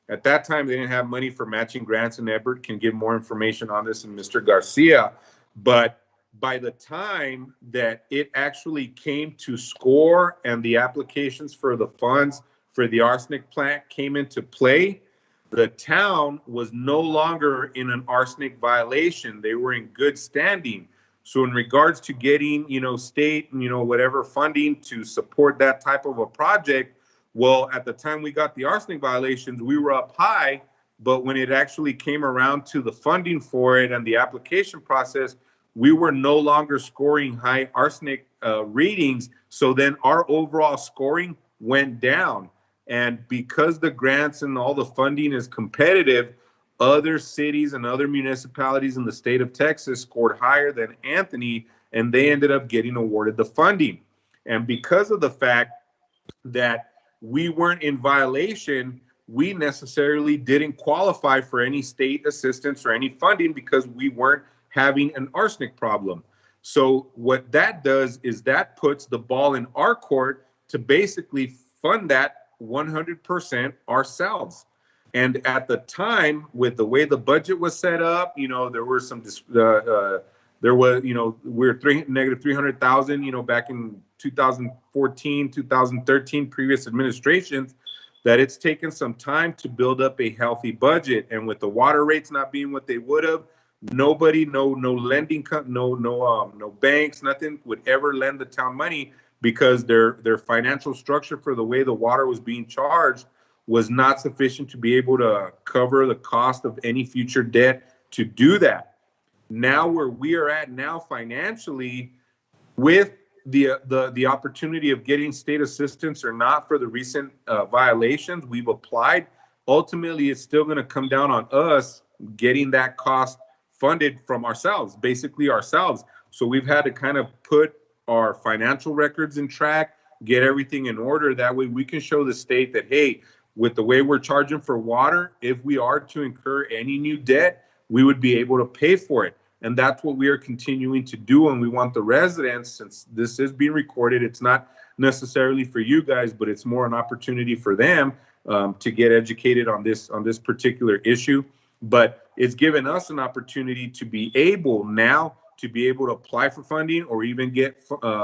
At that time, they didn't have money for matching grants, and Edward can give more information on this, and Mr. Garcia. But by the time that it actually came to score and the applications for the funds for the arsenic plant came into play, the town was no longer in an arsenic violation. They were in good standing. So in regards to getting, state, whatever funding to support that type of a project, well, at the time we got the arsenic violations, we were up high, but when it actually came around to the funding for it and the application process, we were no longer scoring high arsenic readings. So then our overall scoring went down. And because the grants and all the funding is competitive, other cities and other municipalities in the state of Texas scored higher than Anthony, and they ended up getting awarded the funding. And because of the fact that we weren't in violation, we necessarily didn't qualify for any state assistance or any funding because we weren't having an arsenic problem. So what that does is that puts the ball in our court to basically fund that 100% ourselves. And at the time, with the way the budget was set up, there were some, we were negative 300,000, back in 2014, 2013, previous administrations, that it's taken some time to build up a healthy budget. And with the water rates not being what they would have, nobody, no lending, no banks, nothing would ever lend the town money because their financial structure for the way the water was being charged was not sufficient to be able to cover the cost of any future debt to do that. Now where we are at now financially, with the opportunity of getting state assistance or not for the recent violations we've applied, ultimately it's still going to come down on us getting that cost funded from ourselves, basically ourselves. So we've had to kind of put our financial records in track, get everything in order. That way we can show the state that, hey, with the way we're charging for water, if we are to incur any new debt, we would be able to pay for it. And that's what we are continuing to do. And we want the residents, since this is being recorded, it's not necessarily for you guys, but it's more an opportunity for them to get educated on this particular issue. But it's given us an opportunity to be able now to be able to apply for funding or even get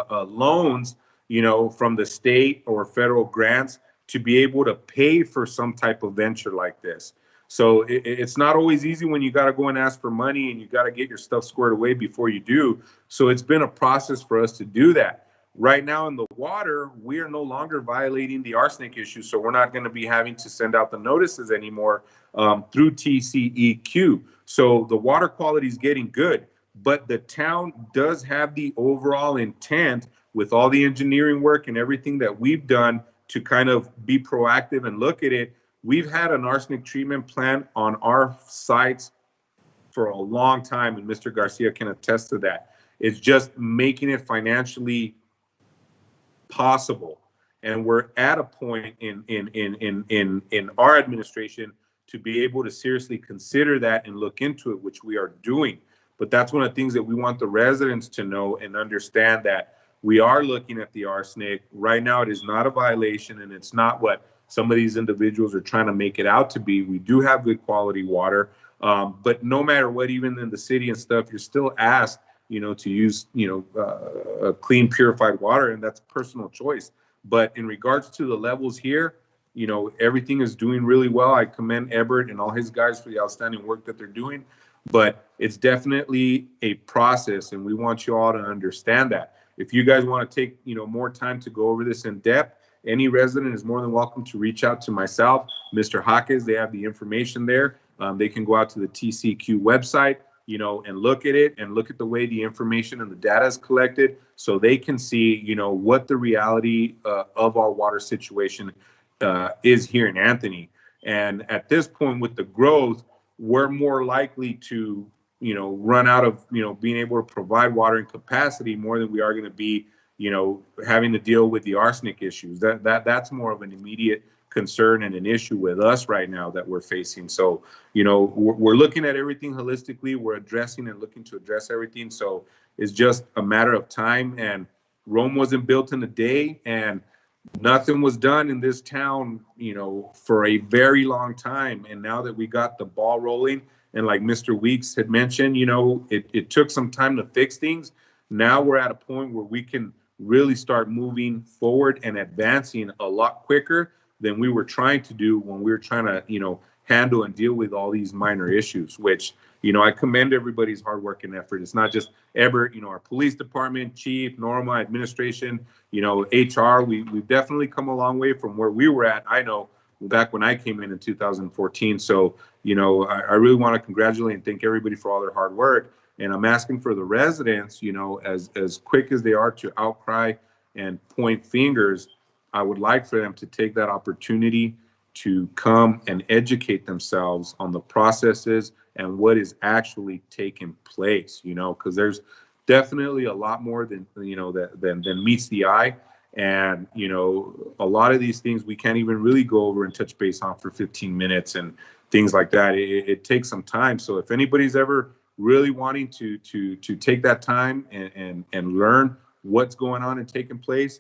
loans, from the state or federal grants to be able to pay for some type of venture like this. So it's not always easy when you got to go and ask for money and you got to get your stuff squared away before you do. So it's been a process for us to do that. Right now in the water, we are no longer violating the arsenic issue. So we're not going to be having to send out the notices anymore through TCEQ. So the water quality is getting good, but the town does have the overall intent with all the engineering work and everything that we've done to kind of be proactive and look at it. We've had an arsenic treatment plant on our sites for a long time, and Mr. Garcia can attest to that. It's just making it financially possible. And we're at a point in our administration to be able to seriously consider that and look into it, which we are doing. But that's one of the things that we want the residents to know and understand, that we are looking at the arsenic. Right now, it is not a violation, and it's not what some of these individuals are trying to make it out to be. We do have good quality water, but no matter what, even in the city and stuff, you're still asked to use, clean, purified water, and that's personal choice. But in regards to the levels here, everything is doing really well. I commend Ebert and all his guys for the outstanding work that they're doing, but it's definitely a process, and we want you all to understand that. If you guys want to take, more time to go over this in depth, any resident is more than welcome to reach out to myself, Mr. Hawkins. They have the information there. They can go out to the TCEQ website, and look at it and look at the way the information and the data is collected, so they can see, what the reality of our water situation is here in Anthony. And at this point with the growth, we're more likely to, run out of, being able to provide water in capacity more than we are going to be, having to deal with the arsenic issues. That's more of an immediate concern and an issue with us right now that we're facing. So, we're looking at everything holistically. We're addressing and looking to address everything. So it's just a matter of time. And Rome wasn't built in a day, and nothing was done in this town, for a very long time. And now that we got the ball rolling, and like Mr. Weeks had mentioned, it took some time to fix things. Now we're at a point where we can really start moving forward and advancing a lot quicker than we were trying to do when we were trying to, handle and deal with all these minor issues, which, I commend everybody's hard work and effort. It's not just Ebert, our police department, chief, Norma, administration, HR. We've definitely come a long way from where we were at. I know back when I came in 2014. So, I really want to congratulate and thank everybody for all their hard work. And I'm asking for the residents, as quick as they are to outcry and point fingers, I would like for them to take that opportunity to come and educate themselves on the processes and what is actually taking place, because there's definitely a lot more than meets the eye. And, a lot of these things we can't even really go over and touch base on for 15 minutes and things like that. It takes some time. So if anybody's ever really wanting to take that time and learn what's going on and taking place,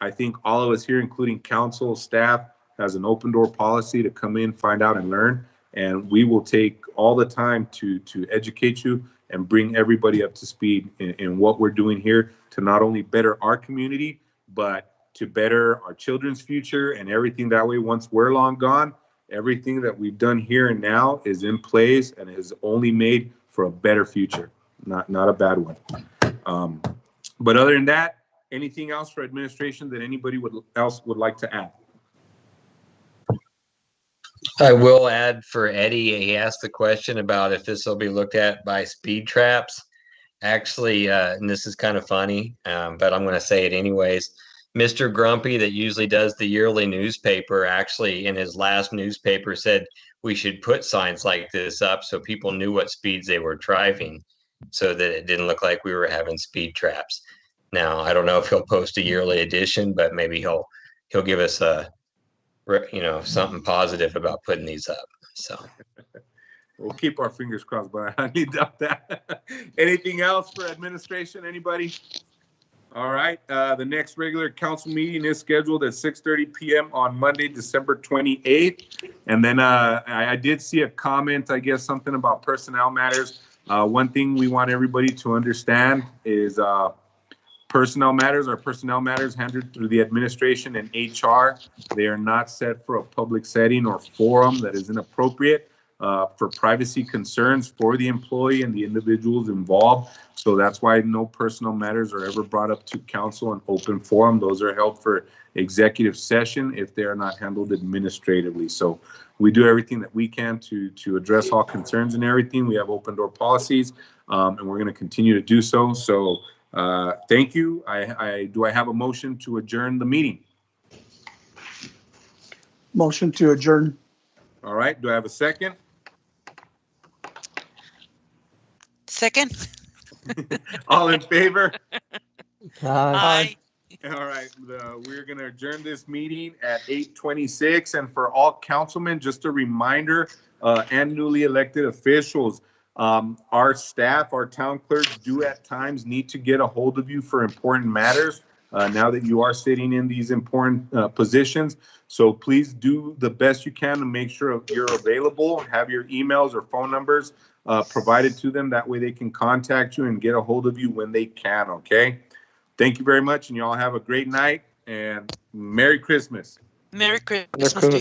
I think all of us here, including council, staff, has an open door policy to come in, find out, and learn. And we will take all the time to educate you and bring everybody up to speed in what we're doing here to not only better our community, but to better our children's future and everything. That way, once we're long gone, everything that we've done here and now is in place and is only made for a better future, not a bad one. But other than that, anything else for administration that anybody else would like to add? I will add for Eddie, he asked the question about if this will be looked at by speed traps. Actually, and this is kind of funny, but I'm going to say it anyways. Mr. Grumpy, that usually does the yearly newspaper, actually in his last newspaper said we should put signs like this up so people knew what speeds they were driving, so that it didn't look like we were having speed traps. Now, I don't know if he'll post a yearly edition, but maybe he'll give us something positive about putting these up. So we'll keep our fingers crossed, but I need that. Anything else for administration? Anybody? All right. The next regular council meeting is scheduled at 6:30 p.m. on Monday, December 28th. And then I did see a comment, I guess, something about personnel matters. One thing we want everybody to understand is personnel matters are personnel matters handled through the administration and HR. They are not set for a public setting or forum that is inappropriate for privacy concerns for the employee and the individuals involved. So that's why no personnel matters are ever brought up to council in open forum. Those are held for executive session if they are not handled administratively. So we do everything that we can to address all concerns and everything. We have open door policies, and we're going to continue to do so. So thank you. Do I have a motion to adjourn the meeting? Motion to adjourn. All right. Do I have a second? Second. All in favor? Aye. All right. We're going to adjourn this meeting at 8:26. And for all councilmen, just a reminder, and newly elected officials, our staff, our town clerks do at times need to get a hold of you for important matters. now that you are sitting in these important positions. So please do the best you can to make sure you're available, have your emails or phone numbers provided to them. That way they can contact you and get a hold of you when they can, okay? Thank you very much, and y'all have a great night, and Merry Christmas. Merry Christmas. Merry Christmas.